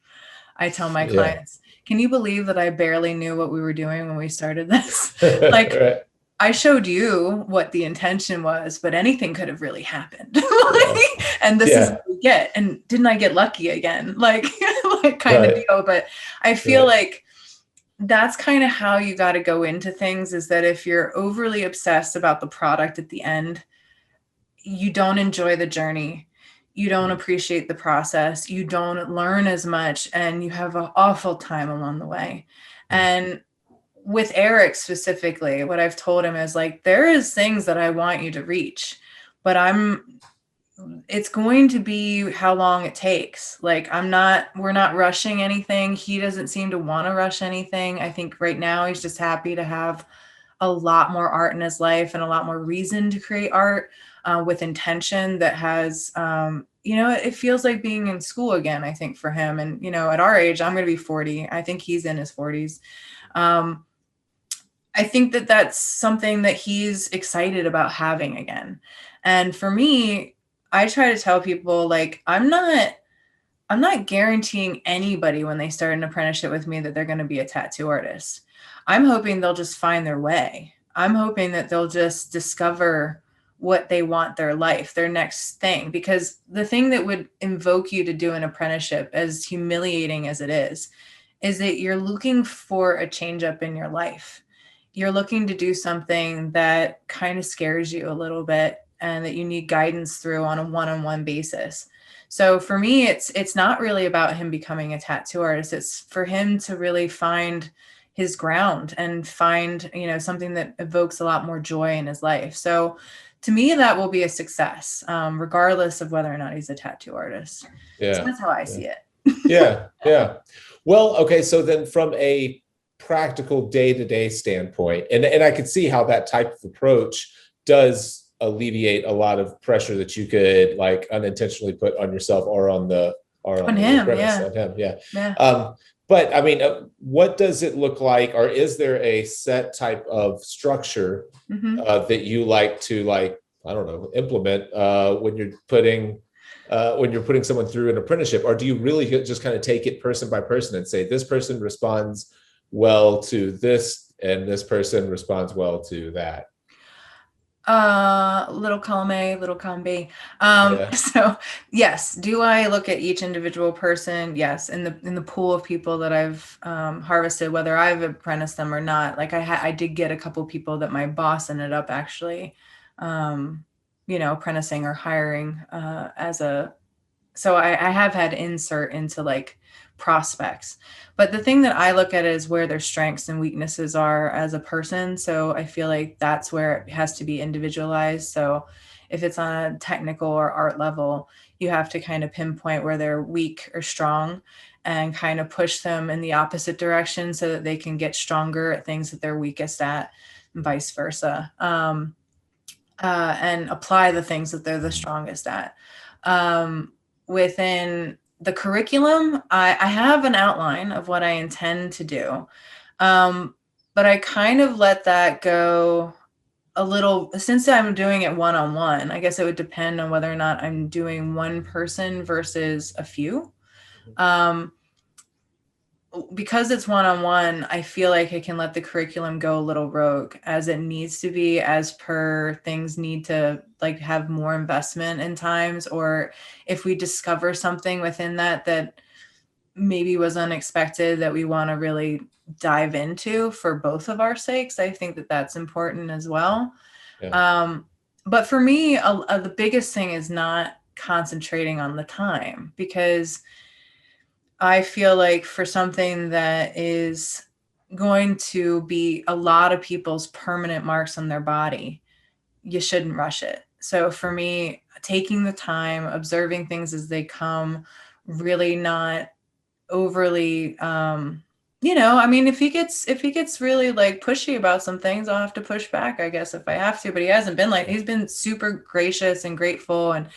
Speaker 2: I tell my
Speaker 1: Yeah.
Speaker 2: clients, can you believe that I barely knew what we were doing when we started this? Like,
Speaker 1: Right.
Speaker 2: I showed you what the intention was, but anything could have really happened.
Speaker 1: Yeah.
Speaker 2: And this is
Speaker 1: Yeah.
Speaker 2: what we get. And didn't I get lucky again? Like, like kind of
Speaker 1: Right.
Speaker 2: deal. But I feel
Speaker 1: Right.
Speaker 2: like that's kind of how you got to go into things, is that if you're overly obsessed about the product at the end, you don't enjoy the journey. You don't appreciate the process. You don't learn as much, and you have an awful time along the way. And with Eric specifically, what I've told him is like, there is things that I want you to reach, but it's going to be how long it takes. Like, we're not rushing anything. He doesn't seem to want to rush anything. I think right now he's just happy to have a lot more art in his life and a lot more reason to create art with intention that has, it feels like being in school again, I think, for him. And, at our age, I'm going to be 40. I think he's in his 40s. I think that that's something that he's excited about having again. And for me, I try to tell people, like, I'm not guaranteeing anybody when they start an apprenticeship with me that they're going to be a tattoo artist. I'm hoping they'll just find their way. I'm hoping that they'll just discover what they want their life, their next thing. Because the thing that would invoke you to do an apprenticeship, as humiliating as it is that you're looking for a change up in your life. You're looking to do something that kind of scares you a little bit and that you need guidance through on a one-on-one basis. So for me, it's not really about him becoming a tattoo artist. It's for him to really find his ground and find, something that evokes a lot more joy in his life. So to me, that will be a success, regardless of whether or not he's a tattoo artist. So
Speaker 1: Yeah.
Speaker 2: that's how I
Speaker 1: Yeah.
Speaker 2: see it.
Speaker 1: Yeah. Yeah. Well, okay. So then from a practical day-to-day standpoint, and I could see how that type of approach does alleviate a lot of pressure that you could like unintentionally put on yourself or on the
Speaker 2: On him,
Speaker 1: apprentice,
Speaker 2: yeah.
Speaker 1: on him. Yeah.
Speaker 2: Yeah.
Speaker 1: But I mean, what does it look like, or is there a set type of structure
Speaker 2: Mm-hmm.
Speaker 1: that you like to, like, I don't know, implement when you're putting someone through an apprenticeship? Or do you really just kind of take it person by person and say this person responds well to this and this person responds well to that?
Speaker 2: Little column A, little column B.
Speaker 1: Yeah.
Speaker 2: So yes, do I look at each individual person? Yes. In the pool of people that I've harvested, whether I've apprenticed them or not. Like I did get a couple people that my boss ended up actually, apprenticing or hiring so I have had insert into like prospects. But the thing that I look at is where their strengths and weaknesses are as a person. So I feel like that's where it has to be individualized. So if it's on a technical or art level, you have to kind of pinpoint where they're weak or strong and kind of push them in the opposite direction so that they can get stronger at things that they're weakest at, and vice versa. And apply the things that they're the strongest at. Within the curriculum, I have an outline of what I intend to do. But I kind of let that go a little, since I'm doing it one-on-one. I guess it would depend on whether or not I'm doing one person versus a few. Because it's one-on-one, I feel like I can let the curriculum go a little rogue as it needs to be, as per things need to like have more investment in times, or if we discover something within that maybe was unexpected that we want to really dive into for both of our sakes. I think that that's important as well.
Speaker 1: Yeah.
Speaker 2: But for me, the biggest thing is not concentrating on the time, because I feel like for something that is going to be a lot of people's permanent marks on their body, you shouldn't rush it. So for me, taking the time, observing things as they come, really not overly I mean, if he gets really like pushy about some things, I'll have to push back, I guess, if I have to. But he hasn't been he's been super gracious and grateful. And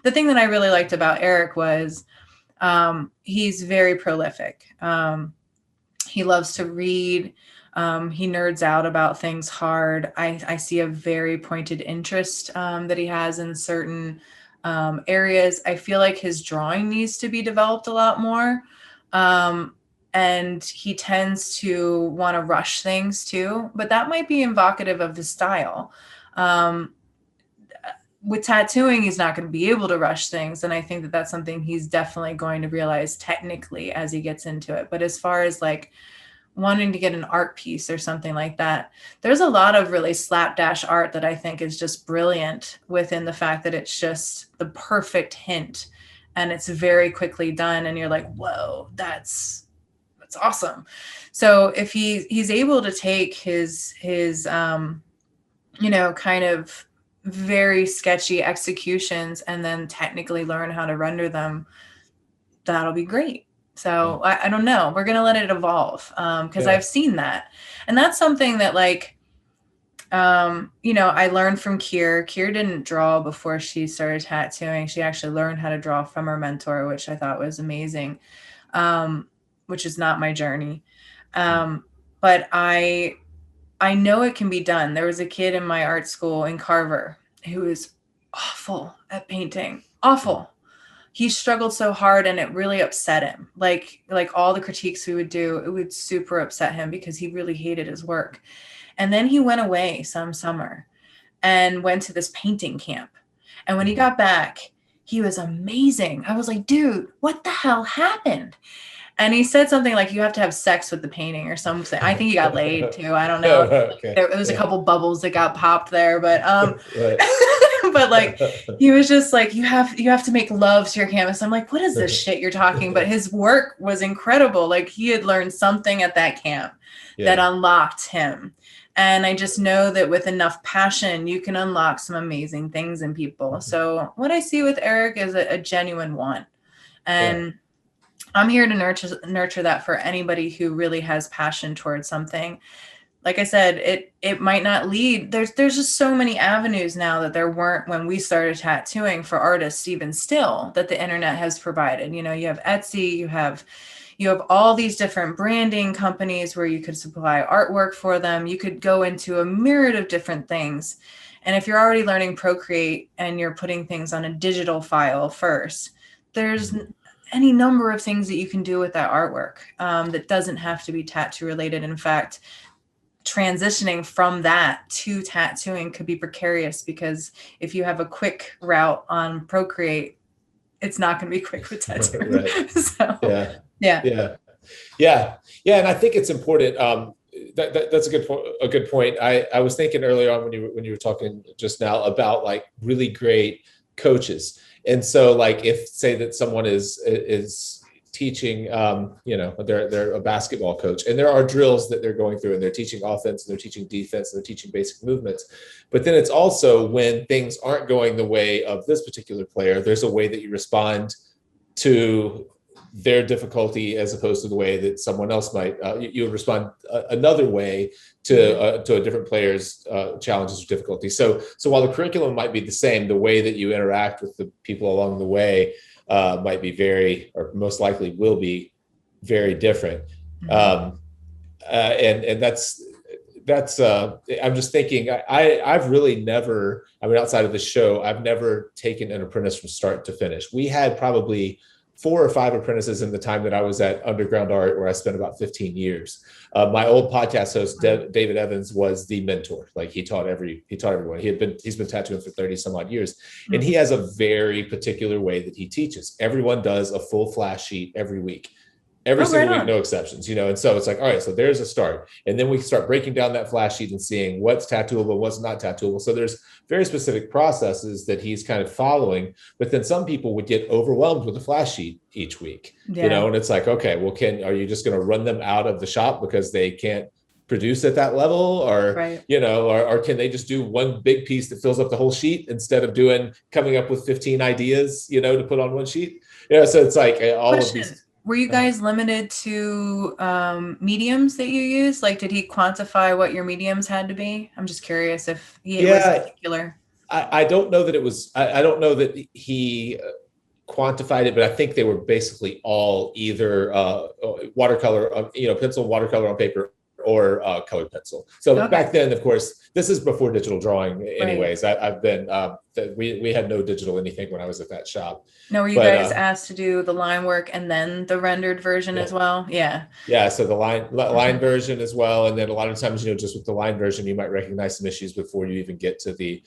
Speaker 2: the thing that I really liked about Eric was he's very prolific. He loves to read. He nerds out about things hard. I see a very pointed interest that he has in certain areas. I feel like his drawing needs to be developed a lot more. And he tends to want to rush things too, but that might be evocative of his style. With tattooing, he's not going to be able to rush things. And I think that that's something he's definitely going to realize technically as he gets into it. But as far as like wanting to get an art piece or something like that, there's a lot of really slapdash art that I think is just brilliant within the fact that it's just the perfect hint and it's very quickly done. And you're like, whoa, that's awesome. So if he's able to take his kind of very sketchy executions and then technically learn how to render them, that'll be great. So I don't know. We're going to let it evolve because I've seen that. And that's something that I learned from Kier. Kier didn't draw before she started tattooing. She actually learned how to draw from her mentor, which I thought was amazing, which is not my journey. But I know it can be done. There was a kid in my art school in Carver who was awful at painting. Awful. He struggled so hard and it really upset him. Like all the critiques we would do, it would super upset him because he really hated his work. And then he went away some summer and went to this painting camp. And when he got back, he was amazing. I was like, dude, what the hell happened? And he said something like, you have to have sex with the painting or something. I think he got laid too. I don't know.
Speaker 1: Okay.
Speaker 2: There was a couple bubbles that got popped there, but but he was just like, you have to make love to your canvas. I'm like, what is this shit you're talking? But his work was incredible. Like he had learned something at that camp that unlocked him. And I just know that with enough passion, you can unlock some amazing things in people. So what I see with Eric is a genuine one. And I'm here to nurture that for anybody who really has passion towards something. Like I said, it might not lead. There's just so many avenues now that there weren't when we started tattooing for artists, even still, that the internet has provided. You have Etsy, you have all these different branding companies where you could supply artwork for them. You could go into a myriad of different things. And if you're already learning Procreate and you're putting things on a digital file first, there's any number of things that you can do with that artwork that doesn't have to be tattoo related. In fact, transitioning from that to tattooing could be precarious because if you have a quick route on Procreate, it's not going to be quick with tattooing.
Speaker 1: Right.
Speaker 2: So,
Speaker 1: yeah. And I think it's important. That's a good point. I was thinking earlier on when you were talking just now about like really great coaches. And so like if say that someone is teaching, they're a basketball coach and there are drills that they're going through and they're teaching offense and they're teaching defense and they're teaching basic movements. But then it's also when things aren't going the way of this particular player, there's a way that you respond to their difficulty as opposed to the way that someone else might. You would respond another way to a different player's challenges or difficulties. So while the curriculum might be the same, the way that you interact with the people along the way might be very, or most likely will be very different. And that's I'm just thinking, I've really never, outside of the show, I've never taken an apprentice from start to finish. We had probably 4 or 5 apprentices in the time that I was at Underground Art, where I spent about 15 years. My old podcast host, David Evans, was the mentor. Like he taught everyone. He's been tattooing for 30 some odd years. And he has a very particular way that he teaches. Everyone does a full flash sheet every week. Every single week, no exceptions, and so it's like, all right, so there's a start. And then we start breaking down that flash sheet and seeing what's tattooable, what's not tattooable. So there's very specific processes that he's kind of following. But then some people would get overwhelmed with a flash sheet each week, and it's like, okay, well, are you just going to run them out of the shop because they can't produce at that level, or, or can they just do one big piece that fills up the whole sheet instead of coming up with 15 ideas, to put on one sheet? So it's like all of these.
Speaker 2: Were you guys limited to mediums that you use? Like, did he quantify what your mediums had to be? I'm just curious if it was particular.
Speaker 1: I don't know that it was, I don't know that he quantified it, but I think they were basically all either watercolor, pencil, watercolor on paper, or colored pencil. So back then, of course, this is before digital drawing anyways. Right. I've been, we had no digital anything when I was at that shop.
Speaker 2: No, were you guys asked to do the line work and then the rendered version as well? Yeah.
Speaker 1: Yeah. So the line version as well. And then a lot of times, just with the line version, you might recognize some issues before you even get to the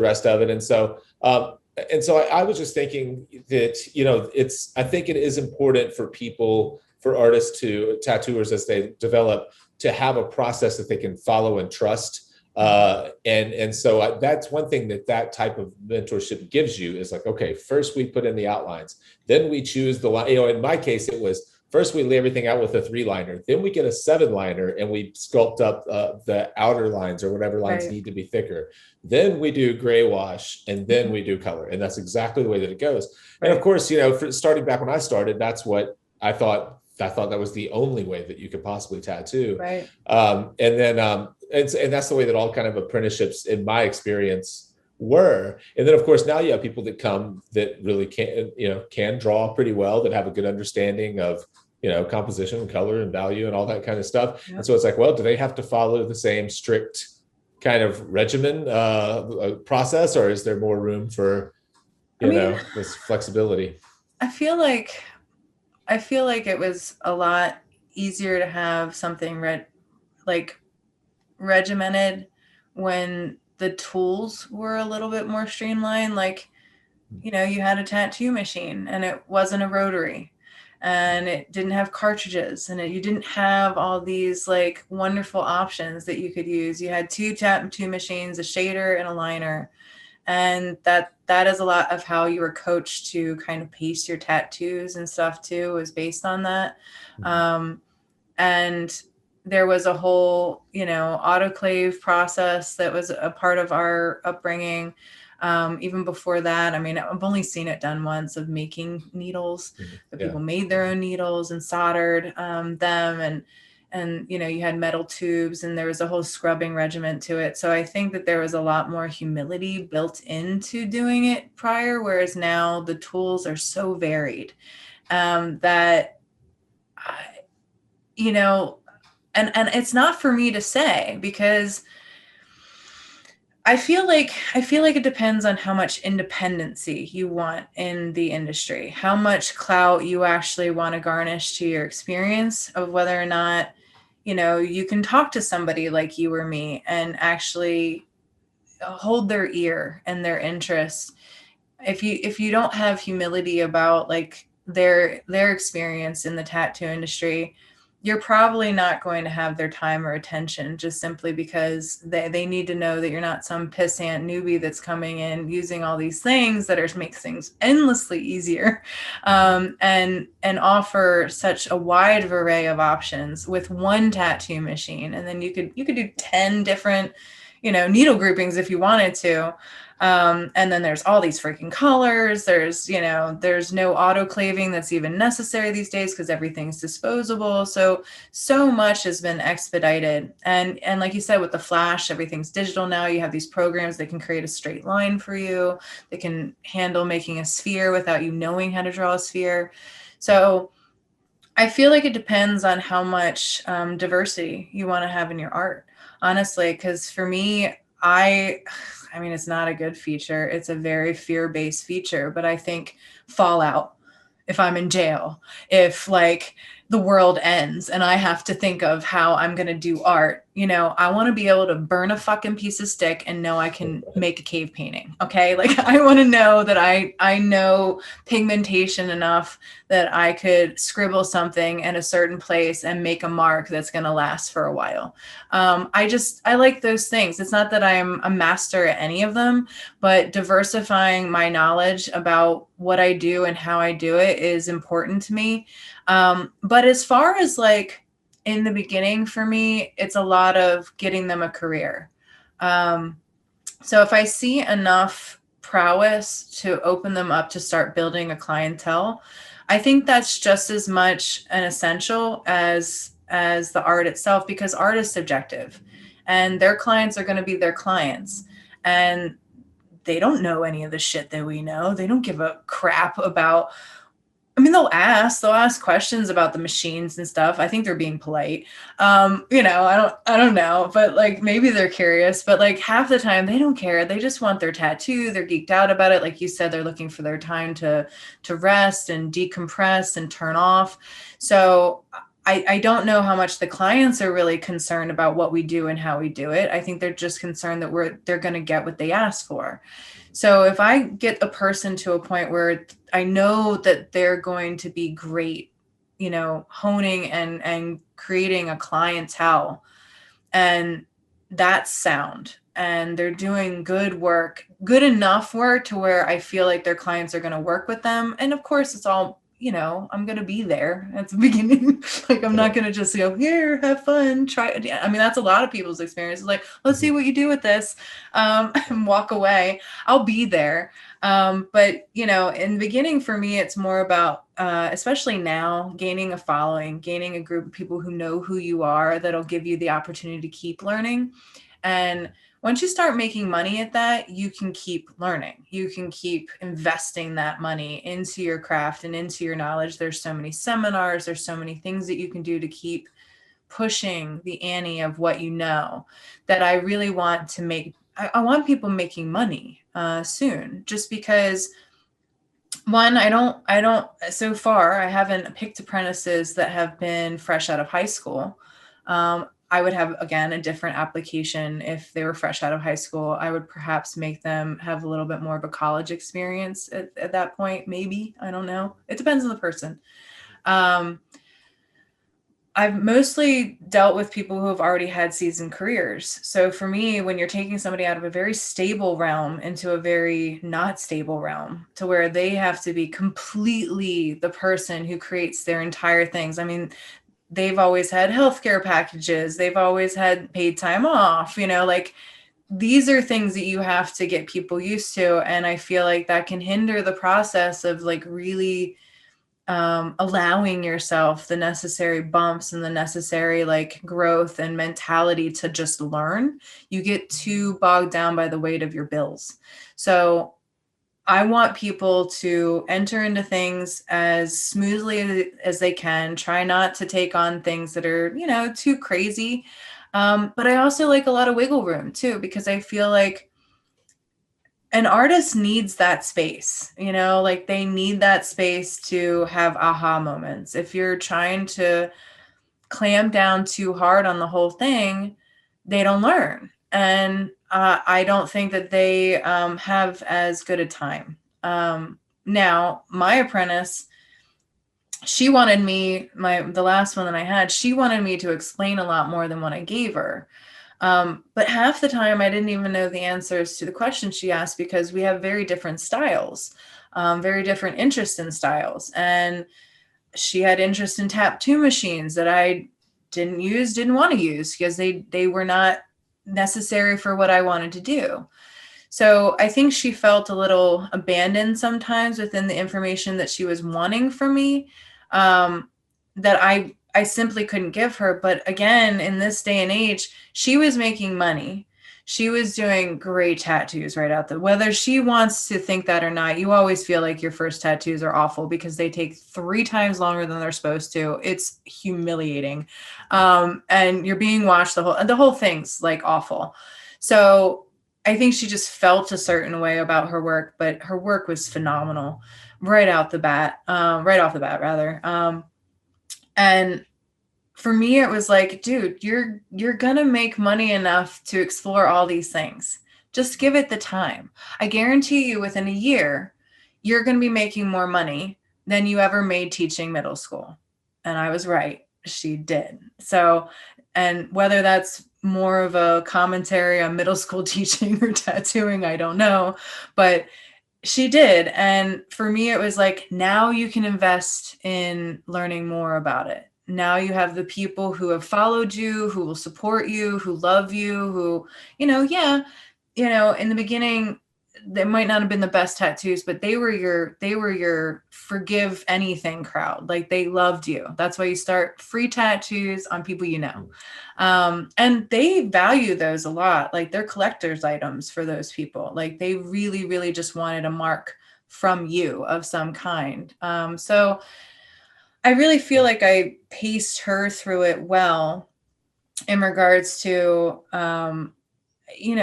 Speaker 1: rest of it. And so, I was just thinking that, I think it is important for people, for artists, tattooers, as they develop, to have a process that they can follow and trust. And so that's one thing that type of mentorship gives you, is like, okay, first we put in the outlines, then we choose the line. In my case, it was first we lay everything out with a 3-liner, then we get a 7-liner and we sculpt up the outer lines, or whatever lines need to be thicker. Then we do gray wash, and then we do color. And that's exactly the way that it goes. Right. And of course, starting back when I started, that's what I thought that was the only way that you could possibly tattoo.
Speaker 2: Right.
Speaker 1: And that's the way that all kind of apprenticeships, in my experience, were. And then of course, now you have people that come that really can draw pretty well, that have a good understanding of, composition and color and value and all that kind of stuff. Yep. And so it's like, well, do they have to follow the same strict kind of regimen process, or is there more room for, this flexibility?
Speaker 2: I feel like it was a lot easier to have something regimented when the tools were a little bit more streamlined. Like, you had a tattoo machine and it wasn't a rotary, and it didn't have cartridges, and you didn't have all these like wonderful options that you could use. You had 2 tattoo machines, a shader and a liner. And that is a lot of how you were coached to kind of paste your tattoos and stuff too, was based on that. And there was a whole, autoclave process that was a part of our upbringing. Even before that, I mean, I've only seen it done once, of making needles. But people made their own needles and soldered them, and you had metal tubes, and there was a whole scrubbing regimen to it. So I think that there was a lot more humility built into doing it prior, whereas now the tools are so varied that and it's not for me to say, because I feel like it depends on how much independency you want in the industry, how much clout you actually want to garnish to your experience, of whether or not, you can talk to somebody like you or me and actually hold their ear and their interest. If you don't have humility about like their experience in the tattoo industry, you're probably not going to have their time or attention, just simply because they need to know that you're not some pissant newbie that's coming in using all these things that makes things endlessly easier, and offer such a wide array of options with one tattoo machine. And then you could do 10 different, needle groupings if you wanted to. And then there's all these freaking colors. There's no autoclaving that's even necessary these days, because everything's disposable. So much has been expedited. And like you said, with the Flash, everything's digital now. You have these programs that can create a straight line for you. They can handle making a sphere without you knowing how to draw a sphere. So I feel like it depends on how much diversity you want to have in your art, honestly, because for me, I mean, it's not a good feature. It's a very fear-based feature, but I think fallout, if I'm in jail, if like the world ends and I have to think of how I'm going to do art, I want to be able to burn a fucking piece of stick and know I can make a cave painting. Okay. Like, I want to know that I know pigmentation enough that I could scribble something in a certain place and make a mark that's going to last for a while. I like those things. It's not that I'm a master at any of them, but diversifying my knowledge about what I do and how I do it is important to me. But as far as like in the beginning, for me, it's a lot of getting them a career. So if I see enough prowess to open them up to start building a clientele, I think that's just as much an essential as the art itself, because art is subjective and their clients are going to be their clients, and they don't know any of the shit that we know. They don't give a crap about, I mean, they'll ask questions about the machines and stuff. I think they're being polite. I don't know, but like maybe they're curious, but like half the time they don't care. They just want their tattoo. They're geeked out about it. Like you said, they're looking for their time to rest and decompress and turn off. So I don't know how much the clients are really concerned about what we do and how we do it. I think they're just concerned that they're going to get what they ask for. So if I get a person to a point where I know that they're going to be great, honing and creating a clientele, and that's sound, and they're doing good work, good enough work to where I feel like their clients are going to work with them. And of course, it's all, I'm going to be there at the beginning. Like, I'm not going to just go, here, have fun, try it. I mean, that's a lot of people's experience. Like, let's see what you do with this, and walk away. I'll be there. But, in the beginning for me, it's more about, especially now, gaining a following, gaining a group of people who know who you are, that'll give you the opportunity to keep learning. And once you start making money at that, you can keep learning. You can keep investing that money into your craft and into your knowledge. There's so many seminars, there's so many things that you can do to keep pushing the ante of what you know, that I really want to make. I want people making money soon, just because one, so far, I haven't picked apprentices that have been fresh out of high school. I would have, again, a different application if they were fresh out of high school. I would perhaps make them have a little bit more of a college experience at that point, maybe. I don't know. It depends on the person. I've mostly dealt with people who have already had seasoned careers. So for me, when you're taking somebody out of a very stable realm into a very not stable realm, to where they have to be completely the person who creates their entire things. I mean, they've always had healthcare packages. They've always had paid time off, like these are things that you have to get people used to. And I feel like that can hinder the process of like really allowing yourself the necessary bumps and the necessary like growth and mentality to just learn. You get too bogged down by the weight of your bills. So I want people to enter into things as smoothly as they can. Try not to take on things that are, too crazy. But I also like a lot of wiggle room too, because I feel like an artist needs that space, like they need that space to have aha moments. If you're trying to clamp down too hard on the whole thing, they don't learn. And I don't think that they have as good a time. Now, my apprentice, she wanted me, the last one that I had, she wanted me to explain a lot more than what I gave her. But half the time I didn't even know the answers to the questions she asked, because we have very different styles, very different interest in styles. And she had interest in tattoo machines that I didn't want to use, because they were not necessary for what I wanted to do. So I think she felt a little abandoned sometimes within the information that she was wanting from me, that I simply couldn't give her. But again, in this day and age, she was making money. She was doing great tattoos right out whether she wants to think that or not, you always feel like your first tattoos are awful because they take 3 times longer than they're supposed to. It's humiliating. And you're being watched the whole thing's like awful. So I think she just felt a certain way about her work, but her work was phenomenal right off the bat, rather. And for me, it was like, dude, you're gonna make money enough to explore all these things. Just give it the time. I guarantee you within a year, you're gonna be making more money than you ever made teaching middle school. And I was right. She did. So, and whether that's more of a commentary on middle school teaching or tattooing, I don't know, but she did. And for me, it was like, now you can invest in learning more about it. Now you have the people who have followed you, who will support you, who love you, who, in the beginning, they might not have been the best tattoos, but they were your forgive anything crowd. Like they loved you. That's why you start free tattoos on people you know. And they value those a lot. Like they're collector's items for those people. Like they really, really just wanted a mark from you of some kind. So I really feel like I paced her through it well in regards to,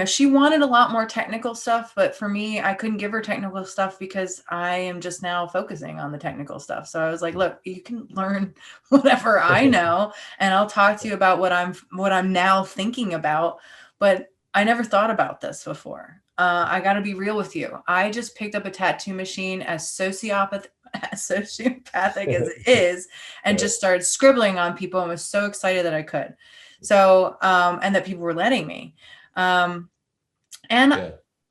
Speaker 2: she wanted a lot more technical stuff, but for me, I couldn't give her technical stuff because I am just now focusing on the technical stuff. So I was like, look, you can learn whatever I know, and I'll talk to you about what I'm now thinking about. But I never thought about this before. I got to be real with you. I just picked up a tattoo machine as sociopathic as it is, and just started scribbling on people and was so excited that I could. So, and that people were letting me. I've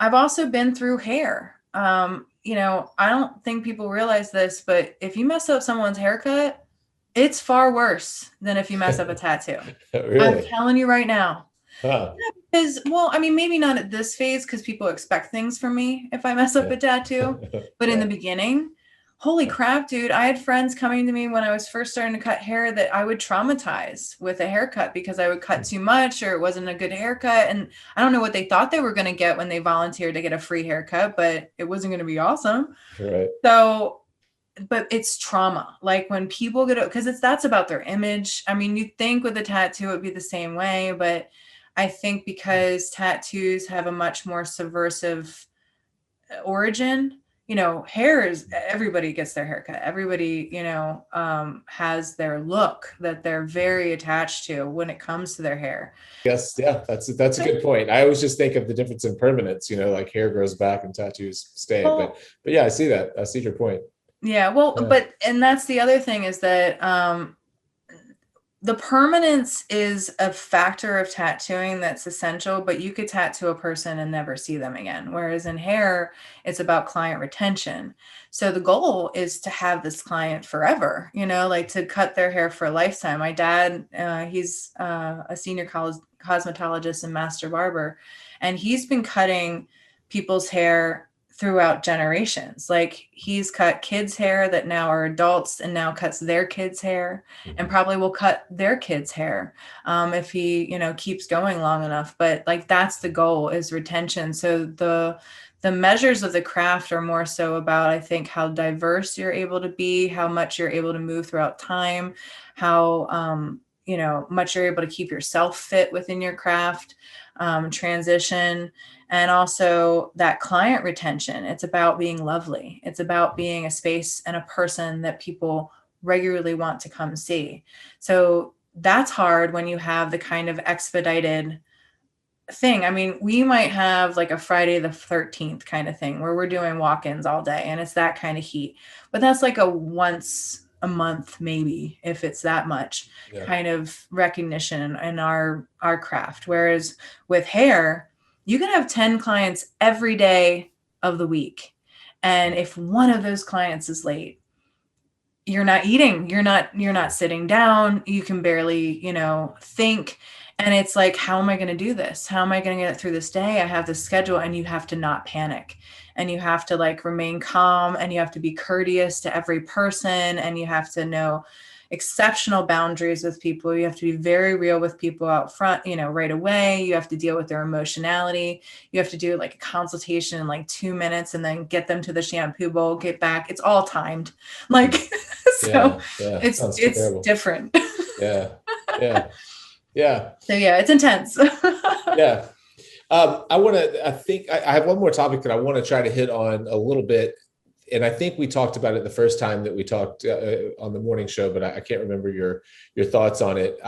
Speaker 2: also been through hair. I don't think people realize this, but if you mess up someone's haircut, it's far worse than if you mess up a tattoo.
Speaker 1: Really?
Speaker 2: I'm telling you right now.
Speaker 1: Huh.
Speaker 2: Because, well, I mean, maybe not at this phase because people expect things from me if I mess up a tattoo, but in the beginning, holy crap, dude. I had friends coming to me when I was first starting to cut hair that I would traumatize with a haircut because I would cut too much or it wasn't a good haircut. And I don't know what they thought they were going to get when they volunteered to get a free haircut, but it wasn't going to be awesome.
Speaker 1: Right.
Speaker 2: So, but it's trauma. Like when people get, because that's about their image. I mean, you'd think with a tattoo, it'd be the same way, but I think because tattoos have a much more subversive origin, hair is, everybody gets their haircut. Everybody, has their look that they're very attached to when it comes to their hair.
Speaker 1: Yes. Yeah. That's a good point. I always just think of the difference in permanence, like hair grows back and tattoos stay. But yeah, I see that. I see your point.
Speaker 2: Yeah. Well, and that's the other thing is that, the permanence is a factor of tattooing that's essential, but you could tattoo a person and never see them again. Whereas in hair, it's about client retention. So the goal is to have this client forever, like to cut their hair for a lifetime. My dad, he's a senior cosmetologist and master barber, and he's been cutting people's hair throughout generations. Like he's cut kids' hair that now are adults and now cuts their kids' hair and probably will cut their kids' hair if he, keeps going long enough. But like that's the goal is retention. So the measures of the craft are more so about, I think, how diverse you're able to be, how much you're able to move throughout time, how much you're able to keep yourself fit within your craft, transition. And also that client retention. It's about being lovely. It's about being a space and a person that people regularly want to come see. So that's hard when you have the kind of expedited thing. I mean, we might have like a Friday the 13th kind of thing where we're doing walk-ins all day and it's that kind of heat. But that's like a once a month, maybe, if it's that much kind of recognition in our craft. Whereas with hair, you can have 10 clients every day of the week. And if one of those clients is late, you're not eating, you're not sitting down, you can barely, think. And it's like, how am I going to do this? How am I going to get through this day? I have this schedule, and you have to not panic, and you have to like remain calm, and you have to be courteous to every person, and you have to know exceptional boundaries with people. You have to be very real with people out front, right away. You have to deal with their emotionality. You have to do like a consultation in like 2 minutes and then get them to the shampoo bowl, get back. It's all timed. Like, so it's different.
Speaker 1: Yeah. Yeah. Yeah.
Speaker 2: So yeah, it's intense.
Speaker 1: Yeah. I have one more topic that I want to try to hit on a little bit. And I think we talked about it the first time that we talked on the morning show, but I can't remember your thoughts on it.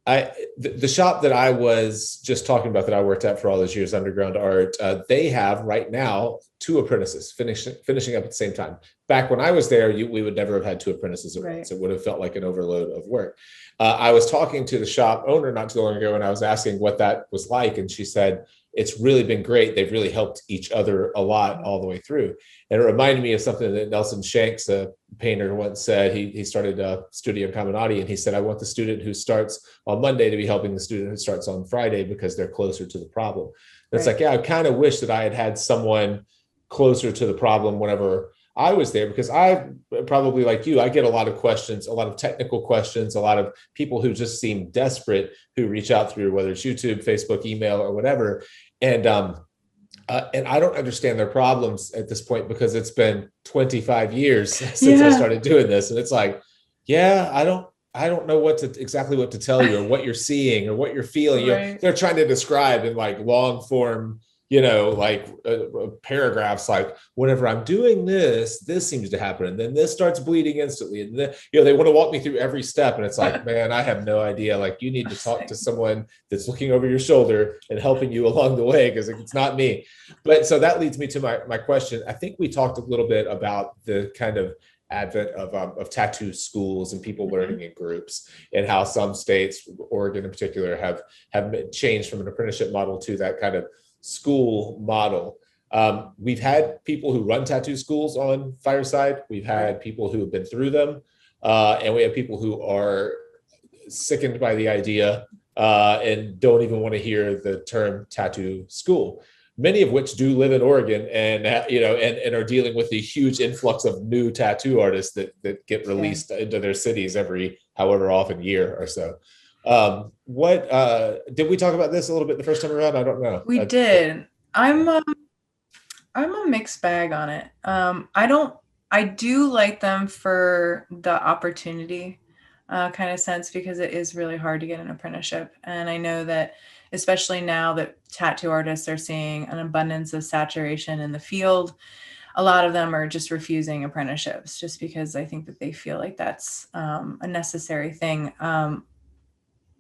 Speaker 1: The shop that I was just talking about that I worked at for all those years, Underground Art, they have right now 2 apprentices finishing up at the same time. Back when I was there, we would never have had 2 apprentices at once. It would have felt like an overload of work. I was talking to the shop owner not too long ago, and I was asking what that was like. And she said, it's really been great. They've really helped each other a lot all the way through. And it reminded me of something that Nelson Shanks, a painter, once said. He started a studio in Camaraderie, and he said, I want the student who starts on Monday to be helping the student who starts on Friday because they're closer to the problem. It's
Speaker 2: Right.
Speaker 1: like, yeah, I kind of wish that I had had someone closer to the problem whenever I was there, because I probably, like you, I get a lot of questions, a lot of technical questions, a lot of people who just seem desperate who reach out through, whether it's YouTube, Facebook, email, or whatever. And I don't understand their problems at this point because it's been 25 years since I
Speaker 2: Yeah.
Speaker 1: started doing this. And it's like, yeah, I don't know exactly what to tell you, or what you're seeing, or what you're feeling.
Speaker 2: Right.
Speaker 1: They're trying to describe in like long form, like paragraphs, like whenever I'm doing this seems to happen, and then this starts bleeding instantly, and then they want to walk me through every step, and it's like, man, I have no idea. Like, you need to talk to someone that's looking over your shoulder and helping you along the way, because it's not me. But so that leads me to my question. I think we talked a little bit about the kind of advent of tattoo schools and people learning in groups, and how some states, Oregon in particular, have changed from an apprenticeship model to that kind of school model. We've had people who run tattoo schools on Fireside. We've had people who have been through them, and we have people who are sickened by the idea, and don't even want to hear the term tattoo school. Many of which do live in Oregon, and and are dealing with the huge influx of new tattoo artists that get released into their cities every however often year or so. What did we talk about this a little bit the first time around? I don't know.
Speaker 2: We did. I'm a mixed bag on it. I do like them for the opportunity kind of sense, because it is really hard to get an apprenticeship. And I know that, especially now that tattoo artists are seeing an abundance of saturation in the field, a lot of them are just refusing apprenticeships just because I think that they feel like that's a necessary thing.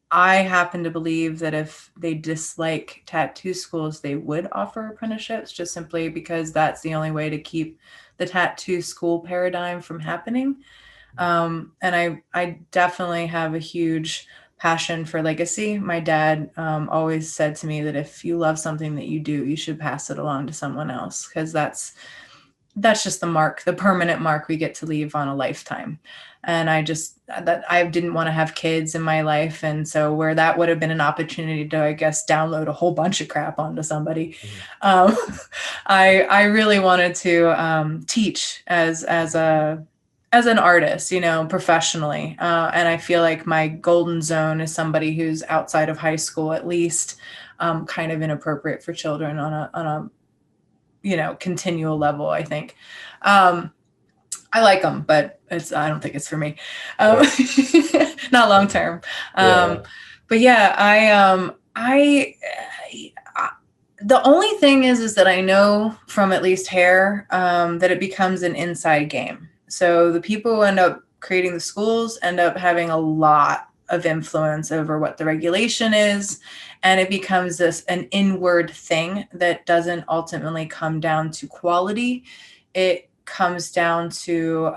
Speaker 2: I happen to believe that if they dislike tattoo schools, they would offer apprenticeships, just simply because that's the only way to keep the tattoo school paradigm from happening. And I definitely have a huge passion for legacy. My dad always said to me that if you love something that you do, you should pass it along to someone else, because that's just the permanent mark we get to leave on a lifetime. And I didn't want to have kids in my life. And so where that would have been an opportunity to, I guess, download a whole bunch of crap onto somebody, um, I really wanted to teach as an artist, professionally. And I feel like my golden zone is somebody who's outside of high school, at least, kind of inappropriate for children on a continual level, I think. I like them, but I don't think it's for me. Not long term. But yeah, the only thing is that I know from at least hair, that it becomes an inside game. So the people who end up creating the schools end up having a lot of influence over what the regulation is. And it becomes an inward thing that doesn't ultimately come down to quality. It comes down to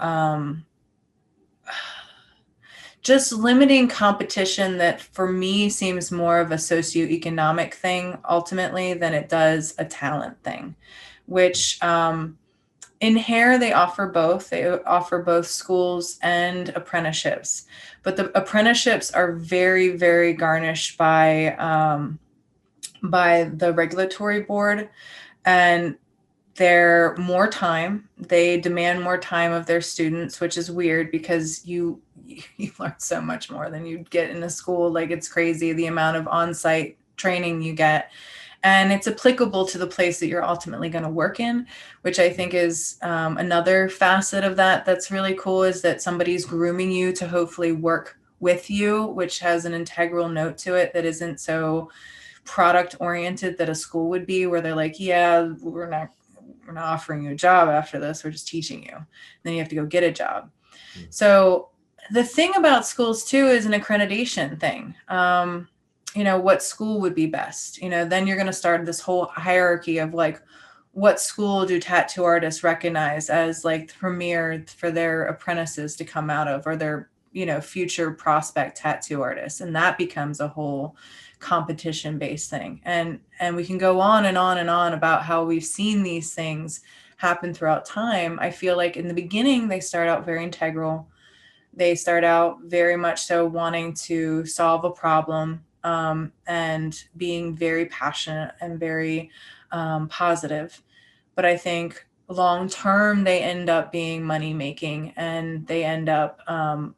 Speaker 2: just limiting competition, that for me seems more of a socioeconomic thing ultimately than it does a talent thing, which in hair, they offer both. They offer both schools and apprenticeships, but the apprenticeships are very, very garnished by the regulatory board, and they're more time. They demand more time of their students, which is weird because you learn so much more than you'd get in a school. Like, it's crazy the amount of on-site training you get. And it's applicable to the place that you're ultimately going to work in, which I think is another facet of that that's really cool, is that somebody's grooming you to hopefully work with you, which has an integral note to it that isn't so product oriented that a school would be, where they're like, yeah, we're not offering you a job after this, we're just teaching you. Then you have to go get a job. So the thing about schools too is an accreditation thing. What school would be best? Then you're going to start this whole hierarchy of like, what school do tattoo artists recognize as like the premier for their apprentices to come out of, or their, future prospect tattoo artists. And that becomes a whole competition based thing. And we can go on and on and on about how we've seen these things happen throughout time. I feel like in the beginning, they start out very integral. They start out very much so wanting to solve a problem. and being very passionate and very positive. But I think long term, they end up being money making, and they end up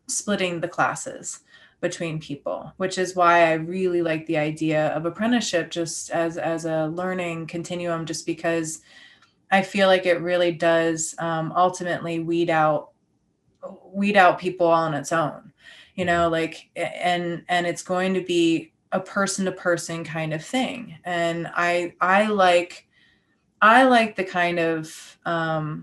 Speaker 2: splitting the classes between people, which is why I really like the idea of apprenticeship just as a learning continuum, just because I feel like it really does ultimately weed out people on its own, like, and it's going to be a person to person kind of thing. And I like the kind of I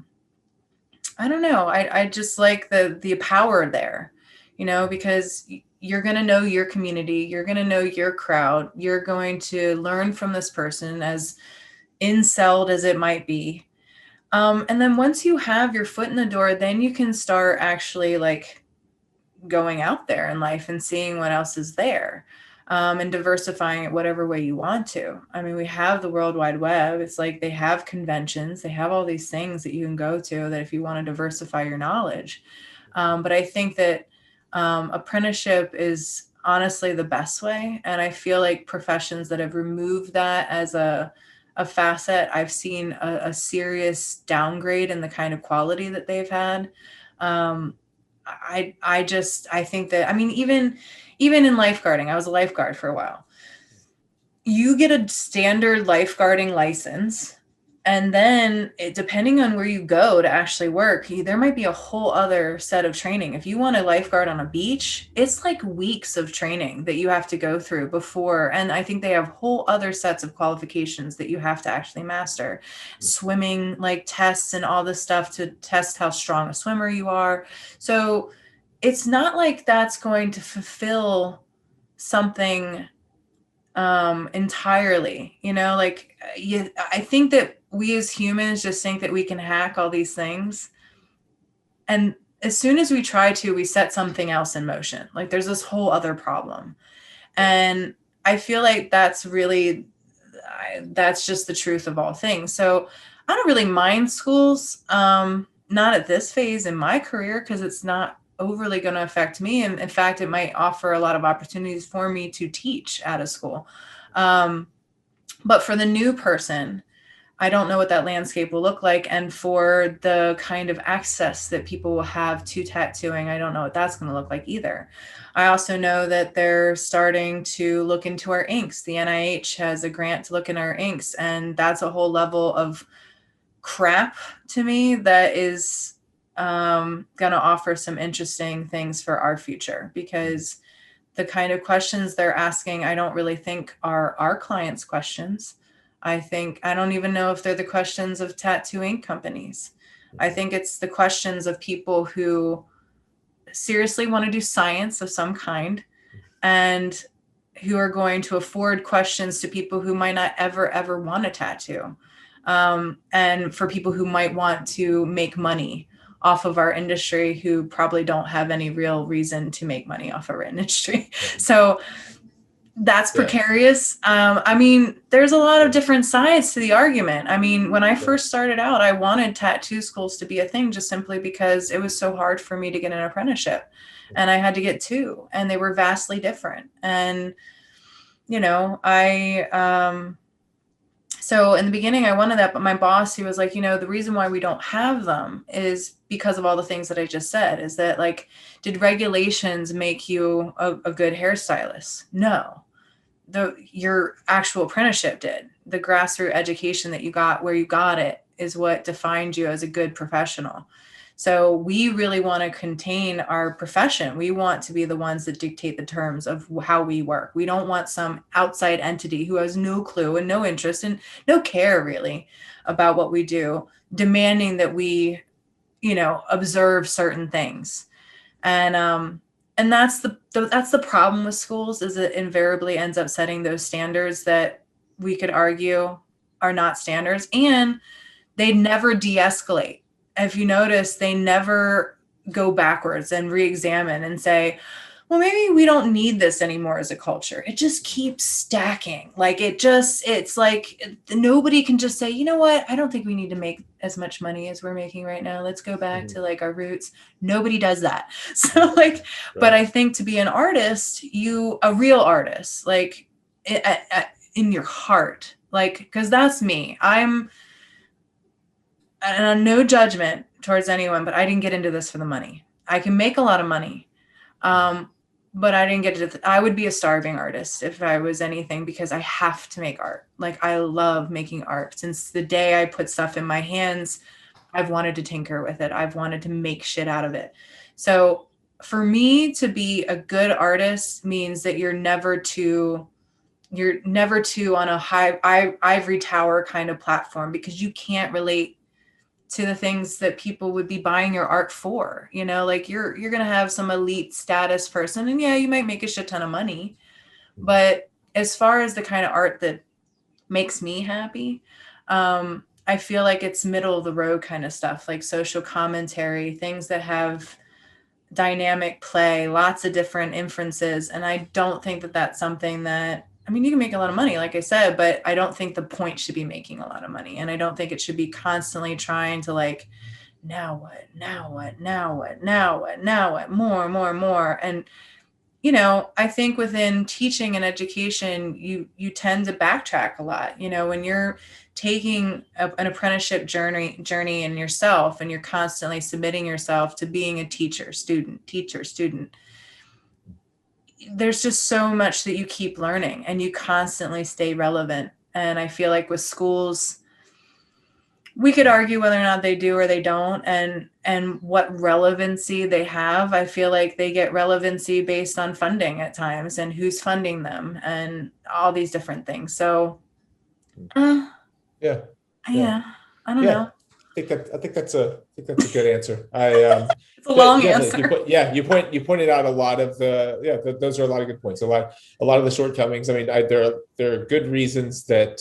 Speaker 2: don't know, I just like the power there, because you're going to know your community, you're going to know your crowd, you're going to learn from this person, as incelled as it might be. And then once you have your foot in the door, then you can start actually like going out there in life and seeing what else is there, and diversifying it whatever way you want to. I mean, we have the World Wide Web. It's like they have conventions, they have all these things that you can go to that if you want to diversify your knowledge. But I think that apprenticeship is honestly the best way. And I feel like professions that have removed that as a facet, I've seen a serious downgrade in the kind of quality that they've had. I think that, I mean, even in lifeguarding, I was a lifeguard for a while. You get a standard lifeguarding license, and then depending on where you go to actually work, there might be a whole other set of training. If you want a lifeguard on a beach, it's like weeks of training that you have to go through before. And I think they have whole other sets of qualifications that you have to actually master. Swimming, like tests and all this stuff to test how strong a swimmer you are. So it's not like that's going to fulfill something entirely, like I think that we as humans just think that we can hack all these things. And as soon as we try to, we set something else in motion. Like there's this whole other problem. And I feel like that's just the truth of all things. So I don't really mind schools, not at this phase in my career, because it's not overly going to affect me. And in fact, it might offer a lot of opportunities for me to teach at a school. But for the new person, I don't know what that landscape will look like. And for the kind of access that people will have to tattooing, I don't know what that's going to look like either. I also know that they're starting to look into our inks. The NIH has a grant to look in our inks, and that's a whole level of crap to me that is going to offer some interesting things for our future, because the kind of questions they're asking, I don't really think are our clients' questions. I don't even know if they're the questions of tattoo ink companies. I think it's the questions of people who seriously want to do science of some kind, and who are going to afford questions to people who might not ever want a tattoo. And for people who might want to make money off of our industry, who probably don't have any real reason to make money off of our industry. So that's precarious. I mean, there's a lot of different sides to the argument. I mean, when I first started out, I wanted tattoo schools to be a thing just simply because it was so hard for me to get an apprenticeship, and I had to get two, and they were vastly different. And, so in the beginning I wanted that, but my boss, he was like, the reason why we don't have them is because of all the things that I just said. Is that, like, did regulations make you a good hairstylist? No. Your actual apprenticeship did. The grassroots education that you got, where you got it, is what defined you as a good professional. So we really want to contain our profession. We want to be the ones that dictate the terms of how we work. We don't want some outside entity who has no clue and no interest and no care really about what we do, demanding that we, observe certain things. And that's the problem with schools, is it invariably ends up setting those standards that we could argue are not standards, and they never de-escalate. If you notice, they never go backwards and re-examine and say, well, maybe we don't need this anymore as a culture. It just keeps stacking. Like it's like nobody can just say, you know what? I don't think we need to make as much money as we're making right now. Let's go back to like our roots. Nobody does that. So like, but I think to be an artist, a real artist, like in your heart, like, cause that's me. And no judgment towards anyone, but I didn't get into this for the money. I can make a lot of money. But I didn't get it. I would be a starving artist if I was anything, because I have to make art. Like, I love making art. Since the day I put stuff in my hands, I've wanted to tinker with it. I've wanted to make shit out of it. So for me to be a good artist means that you're never too on a high ivory tower kind of platform, because you can't relate to the things that people would be buying your art for. You know, like you're going to have some elite status person, and yeah, you might make a shit ton of money, but as far as the kind of art that makes me happy, I feel like it's middle of the road kind of stuff, like social commentary, things that have dynamic play, lots of different inferences. And I don't think that that's something that, I mean, you can make a lot of money, like I said, but I don't think the point should be making a lot of money. And I don't think it should be constantly trying to like, now what, more. And, you know, I think within teaching and education, you tend to backtrack a lot. You know, when you're taking an apprenticeship journey in yourself, and you're constantly submitting yourself to being a teacher, student, there's just so much that you keep learning, and you constantly stay relevant. And I feel like with schools, we could argue whether or not they do or they don't, and what relevancy they have. I feel like they get relevancy based on funding at times, and who's funding them, and all these different things. So
Speaker 1: Yeah.
Speaker 2: I don't know.
Speaker 1: I think that's a good answer.
Speaker 2: It's a long answer.
Speaker 1: You pointed out a lot of those are a lot of good points. A lot of the shortcomings. I mean, there are good reasons that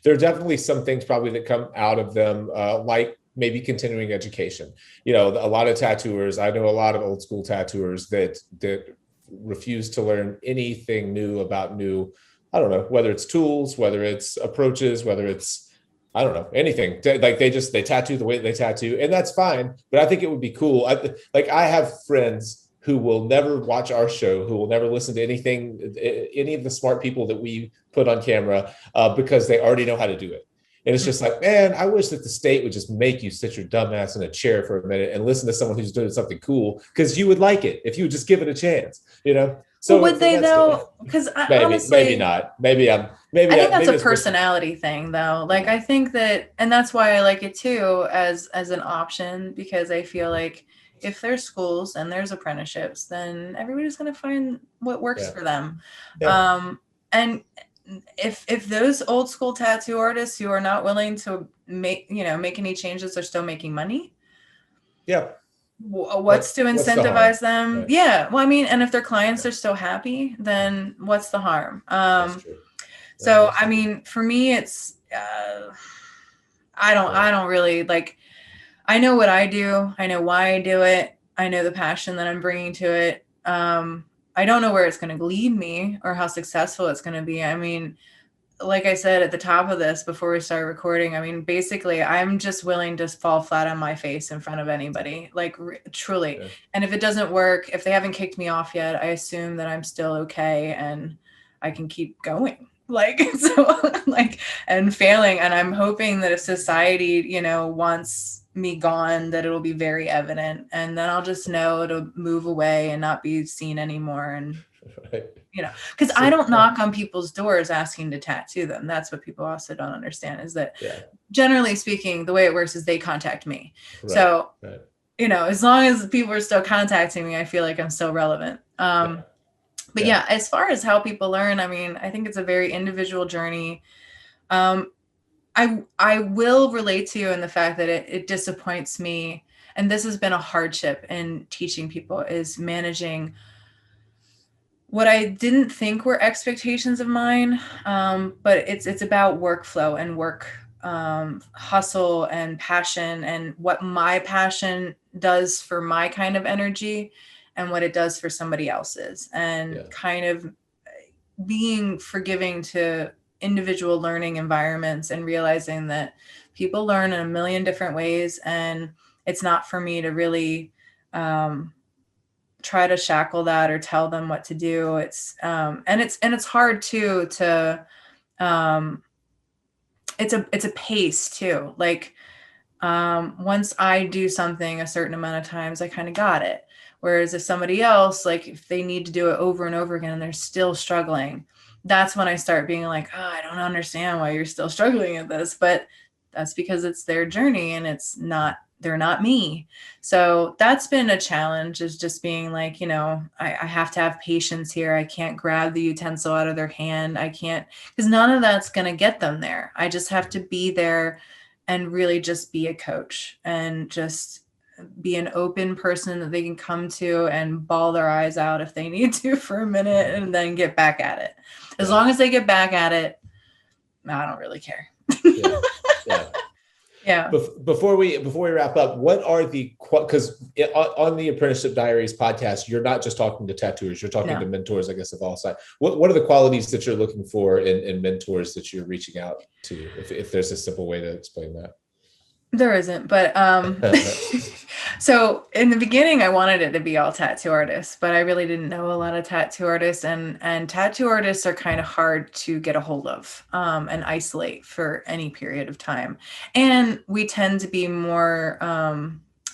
Speaker 1: there are definitely some things probably that come out of them, like maybe continuing education. You know, a lot of tattooers. I know a lot of old school tattooers that refuse to learn anything new about new. I don't know, whether it's tools, whether it's approaches, whether it's, I don't know, anything. Like they tattoo the way they tattoo, and that's fine. But I think it would be cool. I have friends who will never watch our show, who will never listen to anything, any of the smart people that we put on camera, because they already know how to do it. And it's just like, man, I wish that the state would just make you sit your dumb ass in a chair for a minute and listen to someone who's doing something cool, because you would like it if you would just give it a chance, you know? So
Speaker 2: would they though? Because
Speaker 1: maybe not. Maybe I think
Speaker 2: that's a personality thing though. Like I think that, and that's why I like it too as an option, because I feel like if there's schools and there's apprenticeships, then everybody's going to find what works for them. And if those old school tattoo artists who are not willing to make any changes are still making money, what's to incentivize them? Right. Yeah. Well, I mean, and if their clients are still happy, then what's the harm? So, I mean, for me, it's, I don't really like, I know what I do. I know why I do it. I know the passion that I'm bringing to it. I don't know where it's going to lead me or how successful it's going to be. I mean, like I said at the top of this before we started recording, I mean, basically, I'm just willing to fall flat on my face in front of anybody, like truly. Yeah. And if it doesn't work, if they haven't kicked me off yet, I assume that I'm still okay and I can keep going. Like, so like, and failing. And I'm hoping that if society, wants me gone, that it'll be very evident. And then I'll just know to move away and not be seen anymore. And, because I don't knock on people's doors asking to tattoo them. That's what people also don't understand, is that generally speaking, the way it works is they contact me. Right. So, as long as people are still contacting me, I feel like I'm still relevant. But as far as how people learn, I mean, I think it's a very individual journey. I will relate to you in the fact that it disappoints me. And this has been a hardship in teaching people, is managing what I didn't think were expectations of mine. But it's about workflow and work hustle and passion, and what my passion does for my kind of energy. and what it does for somebody else's, and kind of being forgiving to individual learning environments and realizing that people learn in a million different ways. And it's not for me to really try to shackle that or tell them what to do. It's hard too to it's a pace too. Like once I do something a certain amount of times, I kind of got it. Whereas if somebody else, like if they need to do it over and over again and they're still struggling, that's when I start being like, oh, I don't understand why you're still struggling at this. But that's because it's their journey and they're not me. So that's been a challenge, is just being like, I have to have patience here. I can't grab the utensil out of their hand. I can't, because none of that's going to get them there. I just have to be there and really just be a coach and just be an open person that they can come to and bawl their eyes out if they need to for a minute and then get back at it. As long as they get back at it, I don't really care. Yeah.
Speaker 1: Before we wrap up, what are because on the Apprenticeship Diaries podcast, you're not just talking to tattooers, you're talking to mentors, I guess, of all sides. What are the qualities that you're looking for in mentors that you're reaching out to, if there's a simple way to explain that?
Speaker 2: There isn't, but so in the beginning, I wanted it to be all tattoo artists, but I really didn't know a lot of tattoo artists, and tattoo artists are kind of hard to get a hold of and isolate for any period of time. And we tend to be more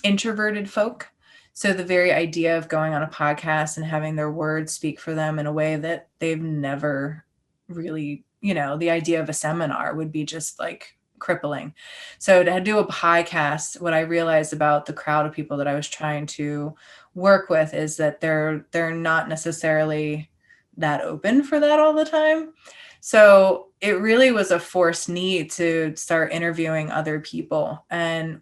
Speaker 2: introverted folk. So the very idea of going on a podcast and having their words speak for them in a way that they've never really, the idea of a seminar would be just like crippling. So to do a podcast, what I realized about the crowd of people that I was trying to work with is that they're not necessarily that open for that all the time. So it really was a forced need to start interviewing other people. And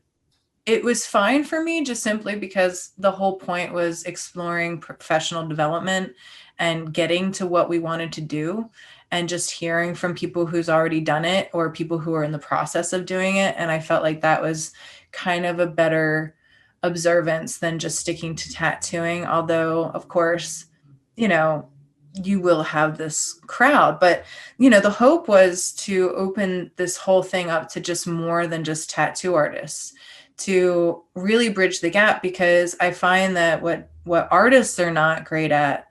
Speaker 2: it was fine for me just simply because the whole point was exploring professional development and getting to what we wanted to do, and just hearing from people who's already done it or people who are in the process of doing it. And I felt like that was kind of a better observance than just sticking to tattooing. Although, of course, you will have this crowd, but the hope was to open this whole thing up to just more than just tattoo artists, to really bridge the gap, because I find that what artists are not great at,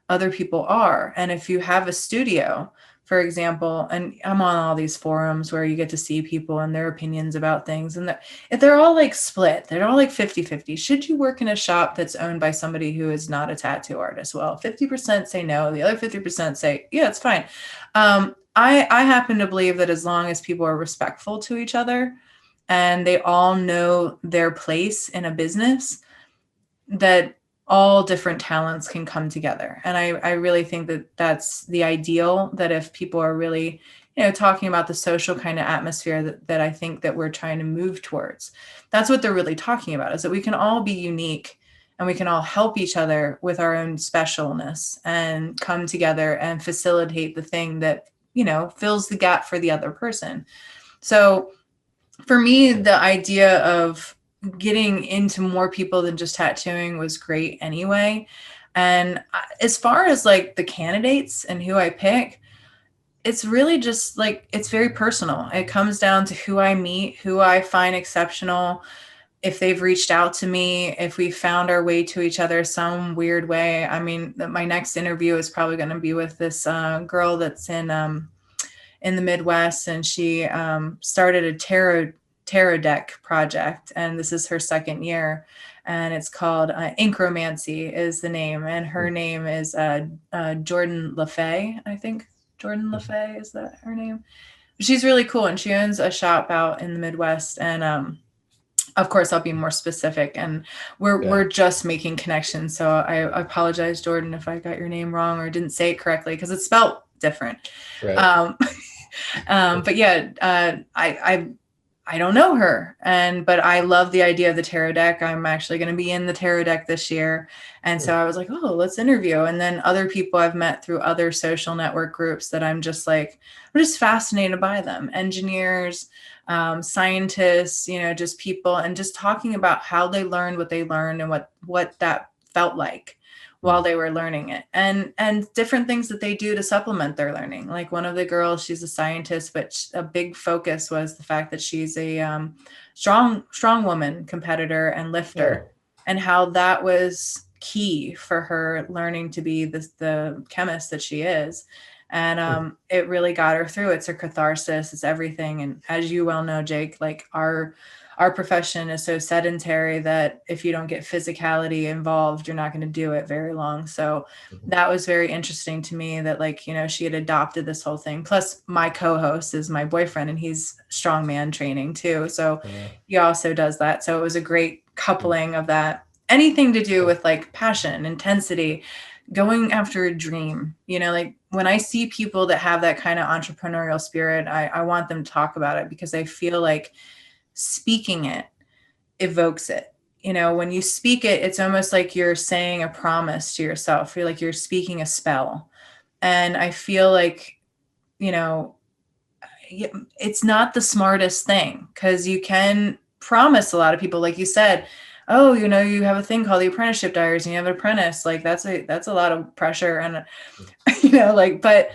Speaker 2: other people are. And if you have a studio, for example, and I'm on all these forums where you get to see people and their opinions about things, and they're all like split, they're all like 50-50. Should you work in a shop that's owned by somebody who is not a tattoo artist? Well, 50% say no, the other 50% say, yeah, it's fine. I happen to believe that as long as people are respectful to each other and they all know their place in a business, that all different talents can come together. And I really think that that's the ideal, that if people are really, talking about the social kind of atmosphere that I think that we're trying to move towards, that's what they're really talking about, is that we can all be unique and we can all help each other with our own specialness and come together and facilitate the thing that, fills the gap for the other person. So for me, the idea of getting into more people than just tattooing was great anyway. And as far as like the candidates and who I pick, it's really just like, it's very personal. It comes down to who I meet, who I find exceptional, if they've reached out to me, if we found our way to each other some weird way. I mean, my next interview is probably going to be with this girl that's in the Midwest, and she started a tarot deck project, and this is her second year, and it's called Inkromancy is the name, and her name is Jordan LaFay. I think Jordan LaFay, is that her name? She's really cool, and she owns a shop out in the Midwest, and of course I'll be more specific, and we're just making connections, so I apologize, Jordan, if I got your name wrong or didn't say it correctly, because it's spelled different. Right. But yeah, I don't know her, but I love the idea of the tarot deck. I'm actually going to be in the tarot deck this year. And so I was like, oh, let's interview. And then other people I've met through other social network groups that I'm just fascinated by them. Engineers, scientists, just people, and just talking about how they learned what they learned and what that felt like while they were learning it, and different things that they do to supplement their learning. Like one of the girls, she's a scientist, but a big focus was the fact that she's a strong woman competitor and lifter, and how that was key for her learning to be the chemist that she is. And it really got her through. It's her catharsis. It's everything. And as you well know, Jake, like our profession is so sedentary that if you don't get physicality involved, you're not going to do it very long. So that was very interesting to me that, like, you know, she had adopted this whole thing. Plus my co-host is my boyfriend, and he's strongman training too. So he also does that. So it was a great coupling of that. Anything to do with like passion, intensity, going after a dream, you know, like when I see people that have that kind of entrepreneurial spirit, I want them to talk about it, because I feel like speaking it evokes it. You know, when you speak it, it's almost like you're saying a promise to yourself. You're like, you're speaking a spell. And I feel like, you know, it's not the smartest thing, because you can promise a lot of people, like you said, oh, you know, you have a thing called the Apprenticeship Diaries and you have an apprentice. Like that's a lot of pressure. And, you know, like, but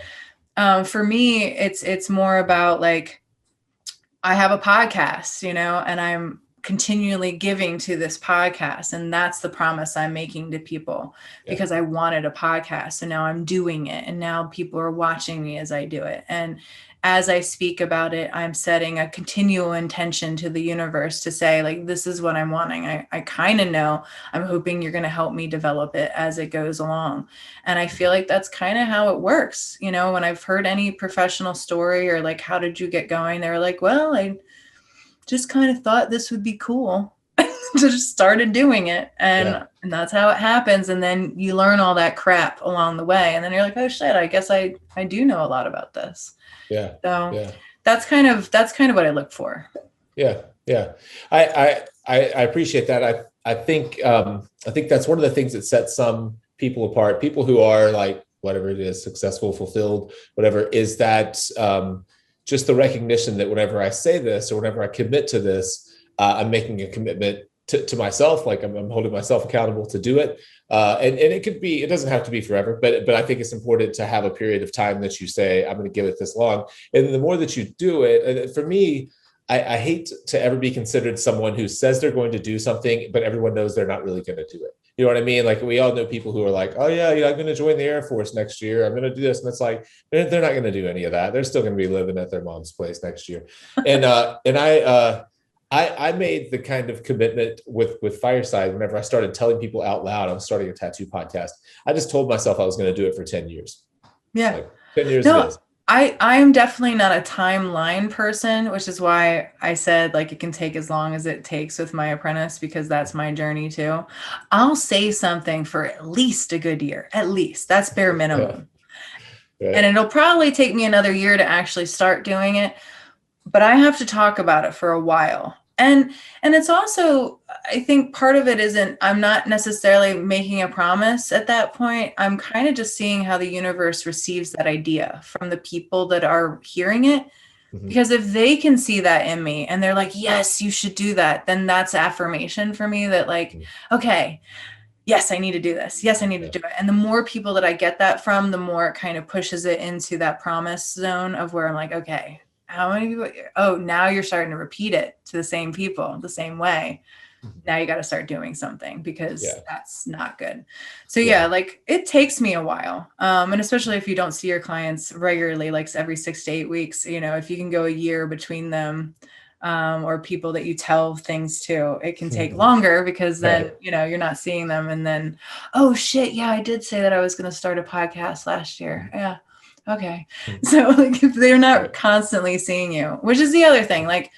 Speaker 2: for me, it's more about like, I have a podcast, you know, and I'm continually giving to this podcast. And that's the promise I'm making to people, because I wanted a podcast, and now I'm doing it. And now people are watching me as I do it. And as I speak about it, I'm setting a continual intention to the universe to say, like, this is what I'm wanting. I kind of know, I'm hoping you're going to help me develop it as it goes along. And I feel like that's kind of how it works. You know, when I've heard any professional story or like, how did you get going? They're like, well, I just kind of thought this would be cool. So just started doing it. And that's how it happens. And then you learn all that crap along the way. And then you're like, oh shit, I guess I do know a lot about this. So that's kind of what I look for.
Speaker 1: I appreciate that. I think that's one of the things that sets some people apart. People who are like, whatever it is, successful, fulfilled, whatever, is that just the recognition that whenever I say this, or whenever I commit to this, I'm making a commitment to myself. Like I'm holding myself accountable to do it. And it doesn't have to be forever, but I think it's important to have a period of time that you say, I'm going to give it this long. And the more that you do it, and for me, I hate to ever be considered someone who says they're going to do something, but everyone knows they're not really going to do it. You know what I mean? Like we all know people who are like, oh yeah, I'm going to join the Air Force next year. I'm going to do this. And it's like, they're not going to do any of that. They're still going to be living at their mom's place next year. And I made the kind of commitment with Fireside. Whenever I started telling people out loud, I was starting a tattoo podcast. I just told myself I was going to do it for 10 years.
Speaker 2: Yeah.
Speaker 1: Like 10 years
Speaker 2: no,
Speaker 1: it is.
Speaker 2: I'm definitely not a timeline person, which is why I said like it can take as long as it takes with my apprentice, because that's my journey too. I'll say something for at least a good year, at least. That's bare minimum. And it'll probably take me another year to actually start doing it, but I have to talk about it for a while. And it's also, I think part of it isn't, I'm not necessarily making a promise at that point. I'm kind of just seeing how the universe receives that idea from the people that are hearing it. Mm-hmm. Because if they can see that in me and they're like, yes, you should do that, then that's affirmation for me that like, okay, yes, I need to do this. Yes, I need to do it. And the more people that I get that from, the more it kind of pushes it into that promise zone of where I'm like, okay, how many people? Oh, now you're starting to repeat it to the same people the same way. Now you got to start doing something, because that's not good. So like it takes me a while. And especially if you don't see your clients regularly, like every 6 to 8 weeks, you know, if you can go a year between them, or people that you tell things to, it can take longer, because then, you know, you're not seeing them. And then, oh shit. Yeah, I did say that I was going to start a podcast last year. Yeah. Okay. So like if they're not constantly seeing you, which is the other thing, like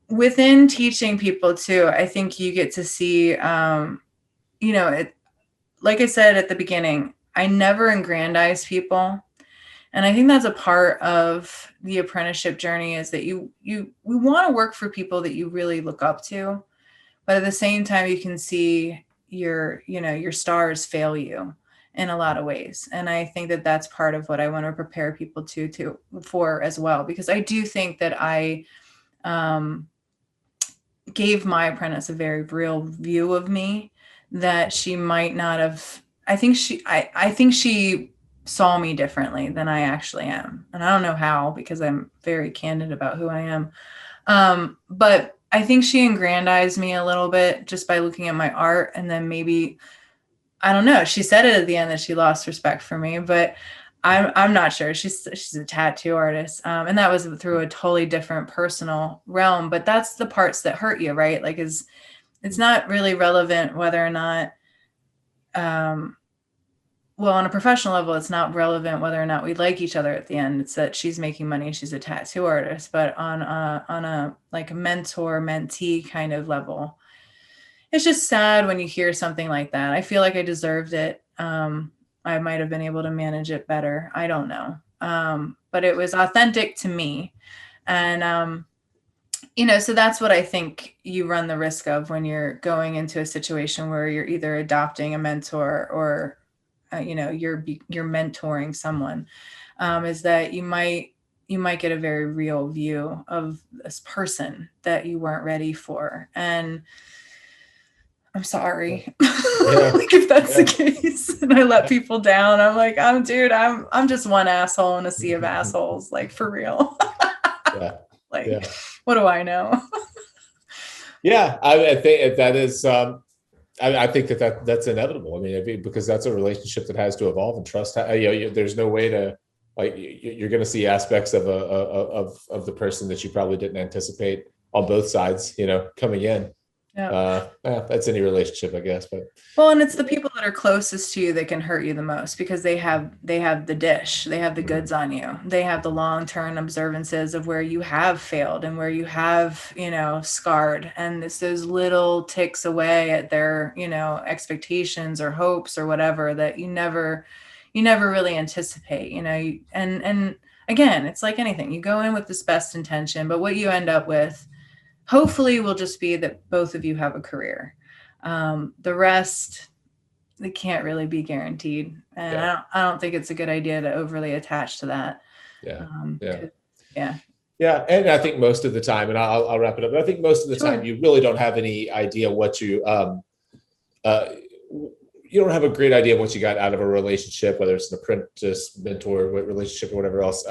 Speaker 2: within teaching people too, I think you get to see, you know, it, like I said at the beginning, I never aggrandize people. And I think that's a part of the apprenticeship journey, is that we want to work for people that you really look up to, but at the same time, you can see your stars fail you in a lot of ways. And I think that that's part of what I want to prepare people for as well, because I do think that I gave my apprentice a very real view of me that she might not have. I think she saw me differently than I actually am. And I don't know how, because I'm very candid about who I am. But I think she aggrandized me a little bit just by looking at my art. And then maybe, I don't know, she said it at the end that she lost respect for me, but I'm not sure. She's a tattoo artist. And that was through a totally different personal realm, but that's the parts that hurt you, right? Like, it's not really relevant whether or not, well, on a professional level, it's not relevant whether or not we like each other at the end. It's that she's making money, she's a tattoo artist. But on a like a mentor mentee kind of level, it's just sad when you hear something like that. I feel like I deserved it. I might have been able to manage it better. I don't know. But it was authentic to me. And so that's what I think you run the risk of when you're going into a situation where you're either adopting a mentor or you're mentoring someone, is that you might get a very real view of this person that you weren't ready for. And I'm sorry.
Speaker 1: Yeah.
Speaker 2: Like, if that's the case and I let people down, I'm like, I'm just one asshole in a sea of assholes, like, for real.
Speaker 1: Yeah.
Speaker 2: Like,
Speaker 1: yeah.
Speaker 2: What do I know?
Speaker 1: Yeah. I think that is, I think that's inevitable. I mean, because that's a relationship that has to evolve, and trust. There's no way to, like, you're going to see aspects of the person that you probably didn't anticipate on both sides, coming in. Yeah. That's any relationship, I guess. But
Speaker 2: well, and it's the people that are closest to you that can hurt you the most, because they have the dish, they have the goods on you, they have the long-term observances of where you have failed and where you have, scarred, and it's those little ticks away at their, expectations or hopes or whatever that you never really anticipate, and again, it's like anything, you go in with this best intention, but what you end up with hopefully will just be that both of you have a career. The rest, they can't really be guaranteed. And yeah. I don't think it's a good idea to overly attach to that.
Speaker 1: Yeah.
Speaker 2: Yeah.
Speaker 1: And I think most of the time, and I'll wrap it up, but I think most of the time you really don't have any idea what you don't have a great idea of what you got out of a relationship, whether it's an apprentice, mentor, relationship, or whatever else,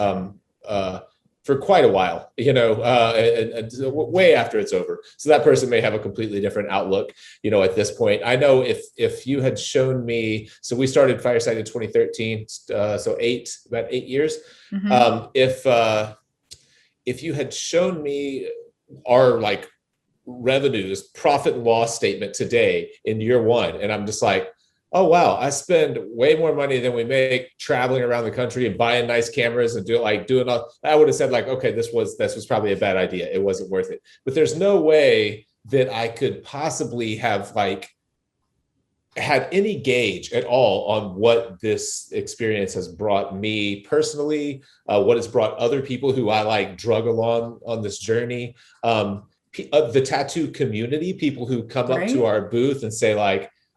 Speaker 1: for quite a while, and way after it's over. So that person may have a completely different outlook, at this point. I know if you had shown me, so we started Fireside in 2013, so about 8 years. Mm-hmm. If you had shown me our revenues, profit and loss statement today in year one, and I'm just like, oh, wow, I spend way more money than we make traveling around the country and buying nice cameras and doing all, I would have said, okay, this was probably a bad idea. It wasn't worth it. But there's no way that I could possibly have had any gauge at all on what this experience has brought me personally, what it's brought other people who I drug along on this journey. The tattoo community, people who come up to our booth and say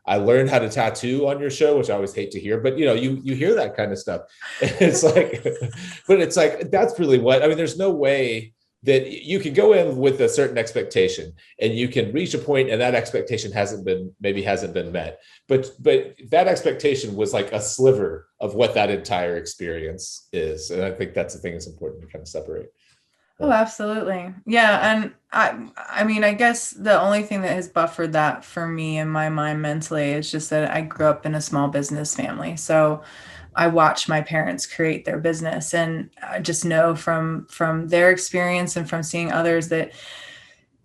Speaker 1: I learned how to tattoo on your show, which I always hate to hear, but you hear that kind of stuff. It's but it's that's really what, I mean, there's no way that you can go in with a certain expectation and you can reach a point and that expectation hasn't been met. But that expectation was a sliver of what that entire experience is. And I think that's the thing that's important to kind of separate.
Speaker 2: Oh, absolutely. Yeah. And I mean, I guess the only thing that has buffered that for me in my mind mentally is just that I grew up in a small business family. So I watched my parents create their business, and I just know from their experience and from seeing others that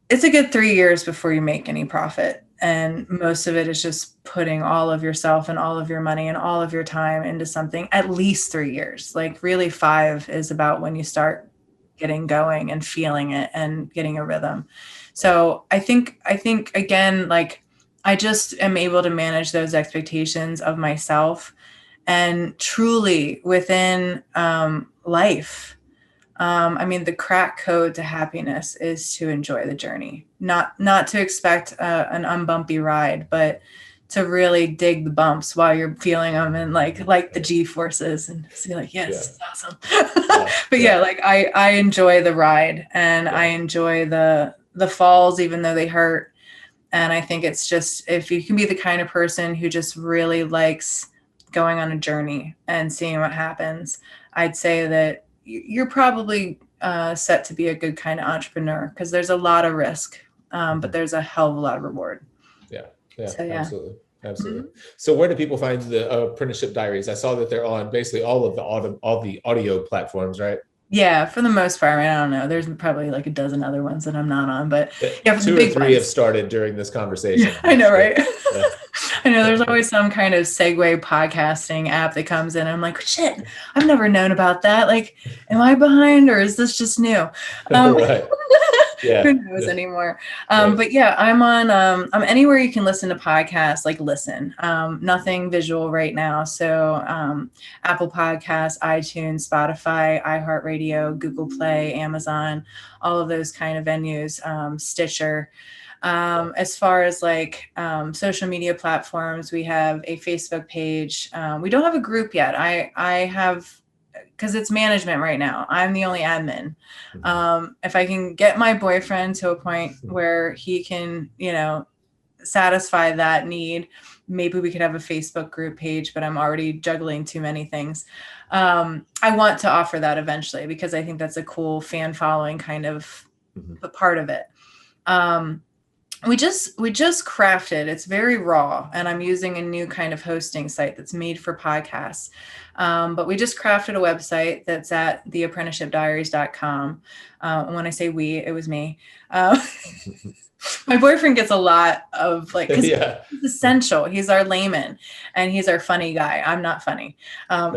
Speaker 2: it's a good 3 years before you make any profit. And most of it is just putting all of yourself and all of your money and all of your time into something, at least 3 years. Really 5 is about when you start getting going and feeling it and getting a rhythm. So I think again, I just am able to manage those expectations of myself, and truly within life. I mean, the crack code to happiness is to enjoy the journey, not to expect an unbumpy ride, but to really dig the bumps while you're feeling them, and like the G-forces, and see yes, yeah. It's awesome. But I enjoy the ride, and I enjoy the falls, even though they hurt. And I think it's just, if you can be the kind of person who just really likes going on a journey and seeing what happens, I'd say that you're probably set to be a good kind of entrepreneur, because there's a lot of risk, but there's a hell of a lot of reward.
Speaker 1: Yeah,
Speaker 2: So, yeah.
Speaker 1: absolutely. Absolutely. So where do people find the Apprenticeship Diaries? I saw that they're on basically all the audio platforms, right?
Speaker 2: Yeah, for the most part. I mean, I don't know. There's probably like a dozen other ones that I'm not on, but yeah, for
Speaker 1: Two
Speaker 2: the big
Speaker 1: or three
Speaker 2: ones.
Speaker 1: have started during this conversation.
Speaker 2: Yeah, I know, right?
Speaker 1: Yeah.
Speaker 2: I know there's always some kind of segue podcasting app that comes in. I'm like, shit, I've never known about that. Like, am I behind, or is this just new?
Speaker 1: Right. Yeah.
Speaker 2: Who knows anymore? But yeah, I'm on, I'm anywhere you can listen to podcasts, like listen, nothing visual right now. So Apple Podcasts, iTunes, Spotify, iHeartRadio, Google Play, Amazon, all of those kind of venues, Stitcher. As far as like social media platforms, we have a Facebook page. We don't have a group yet. I have, because it's management right now. I'm the only admin. If I can get my boyfriend to a point where he can, satisfy that need, maybe we could have a Facebook group page, but I'm already juggling too many things. I want to offer that eventually, because I think that's a cool fan following kind of part of it. We just crafted, it's very raw, and I'm using a new kind of hosting site that's made for podcasts. But we just crafted a website that's at theapprenticeshipdiaries.com. When I say we, it was me. My boyfriend gets a lot of like, because he's essential. He's our layman and he's our funny guy. I'm not funny.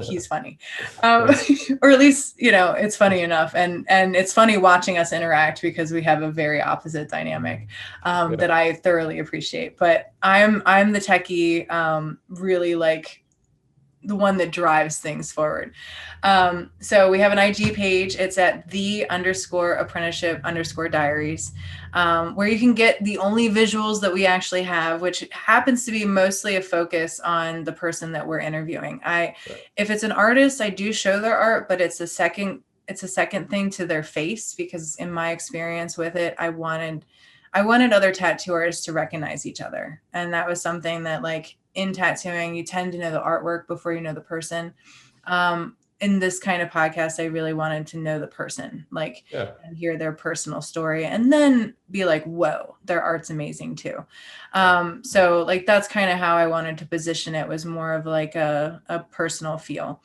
Speaker 2: He's funny. Or at least, it's funny enough. And it's funny watching us interact, because we have a very opposite dynamic that I thoroughly appreciate. But I'm the techie, really like the one that drives things forward. So we have an IG page. It's at _apprenticeship_diaries, where you can get the only visuals that we actually have, which happens to be mostly a focus on the person that we're interviewing. If it's an artist, I do show their art, but it's a second thing to their face, because in my experience with it, I wanted other tattoo artists to recognize each other. And that was something that, like, in tattooing, you tend to know the artwork before you know the person. In this kind of podcast, I really wanted to know the person, like, and hear their personal story, and then be like, whoa, their art's amazing too. So like, that's kind of how I wanted to position it, was more of like a personal feel.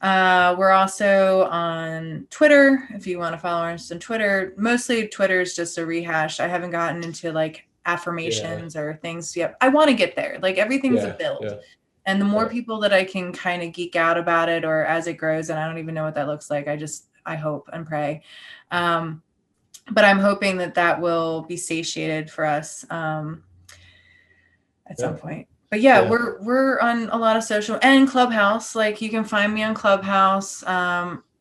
Speaker 2: We're also on Twitter. If you want to follow us on Twitter, mostly Twitter is just a rehash. I haven't gotten into like affirmations or things yet. I want to get there. Like, everything's a build. And the more people that I can kind of geek out about it, or as it grows, and I don't even know what that looks like, I hope and pray. But I'm hoping that will be satiated for us at some point. But we're on a lot of social and Clubhouse. Like, you can find me on Clubhouse.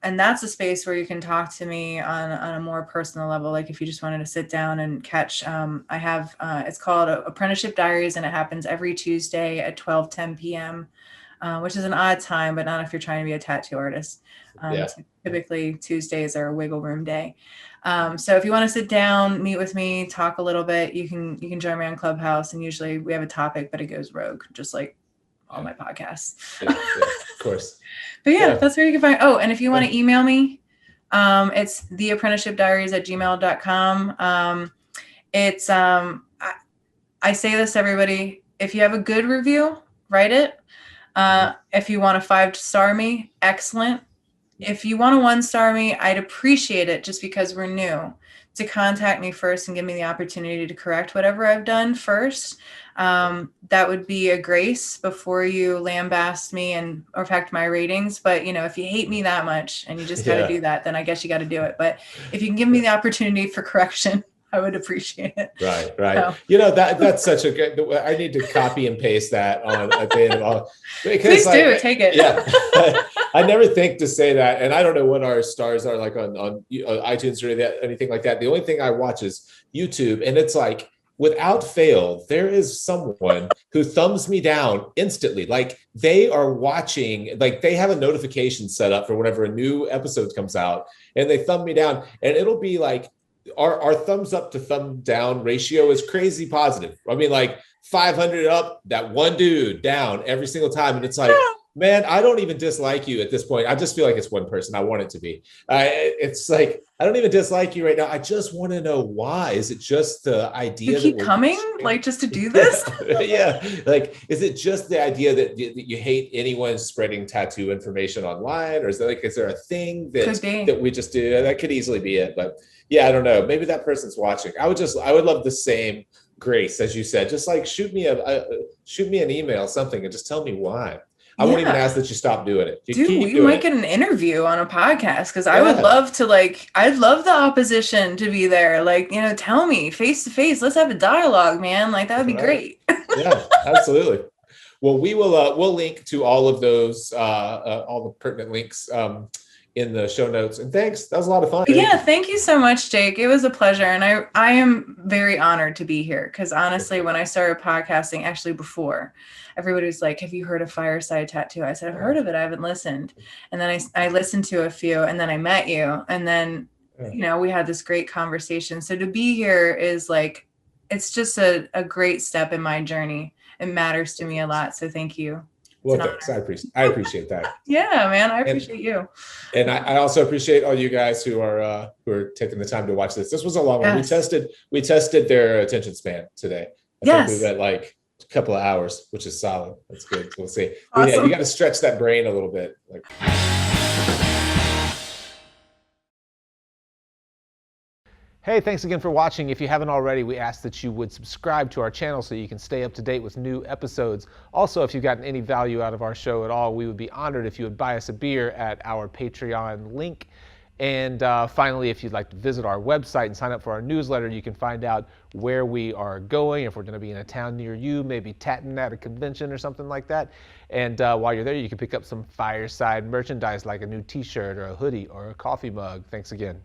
Speaker 2: And that's a space where you can talk to me on a more personal level. Like, if you just wanted to sit down and catch, I have, it's called Apprenticeship Diaries, and it happens every Tuesday at 12:10 p.m., which is an odd time, but not if you're trying to be a tattoo artist. Typically Tuesdays are a wiggle room day. So if you want to sit down, meet with me, talk a little bit, you can join me on Clubhouse, and usually we have a topic, but it goes rogue, just like all my podcasts.
Speaker 1: Of course.
Speaker 2: But that's where you can find. Oh, and if you want to email me, it's theapprenticeshipdiaries@gmail.com. It's I say this to everybody: if you have a good review, write it. If you want to 5-star me, excellent. If you want to 1-star me, I'd appreciate it, just because we're new, to contact me first and give me the opportunity to correct whatever I've done first. That would be a grace before you lambast me and affect my ratings. But, if you hate me that much and you just got to do that, then I guess you got to do it. But if you can give me the opportunity for correction, I would appreciate it.
Speaker 1: Right.
Speaker 2: So.
Speaker 1: That's such a good, I need to copy and paste that on at the end of all.
Speaker 2: Please do, take it.
Speaker 1: Yeah. I never think to say that. And I don't know what our stars are like on iTunes or anything like that. The only thing I watch is YouTube, and it's like, without fail, there is someone who thumbs me down instantly. Like, they are watching, like, they have a notification set up for whenever a new episode comes out, and they thumb me down, and it'll be like our thumbs up to thumb down ratio is crazy positive. I mean, like 500 up, that one dude down every single time. And it's like, man, I don't even dislike you at this point. I just feel like it's one person. I want it to be. It's like, I don't even dislike you right now. I just want to know why. Is it just the idea
Speaker 2: you keep coming, like, just to do this?
Speaker 1: Yeah. Like, is it just the idea that you hate anyone spreading tattoo information online? Or is there a thing that we just do? That could easily be it. But yeah, I don't know. Maybe that person's watching. I would love the same grace, as you said. Just like shoot me an email, something, and just tell me why. I won't even ask that you stop doing it.
Speaker 2: You might get an interview on a podcast, because I would love to, like, I'd love the opposition to be there. Like, tell me face to face. Let's have a dialogue, man. Like, that would be great.
Speaker 1: Yeah, absolutely. Well, we'll link to all of those, all the pertinent links in the show notes. And thanks. That was a lot of fun.
Speaker 2: Yeah, thank you so much, Jake. It was a pleasure. And I am very honored to be here, because honestly, when I started podcasting, actually before, everybody was like, have you heard of Fireside Tattoo? I said, I've heard of it. I haven't listened. And then I listened to a few, and then I met you. And then, we had this great conversation. So to be here is like, it's just a great step in my journey. It matters to me a lot. So thank you.
Speaker 1: Well, thanks. I appreciate that.
Speaker 2: Yeah, man. I appreciate you.
Speaker 1: And I also appreciate all you guys who are taking the time to watch this. This was a long one. We tested their attention span today. I think we went like a couple of hours, which is solid. That's good. We'll see. Awesome. Yeah, you got to stretch that brain a little bit. Hey, thanks again for watching. If you haven't already, we ask that you would subscribe to our channel so you can stay up to date with new episodes. Also, if you've gotten any value out of our show at all, we would be honored if you would buy us a beer at our Patreon link. And finally, if you'd like to visit our website and sign up for our newsletter, you can find out where we are going, if we're going to be in a town near you, maybe tatting at a convention or something like that. And while you're there, you can pick up some Fireside merchandise like a new t-shirt or a hoodie or a coffee mug. Thanks again.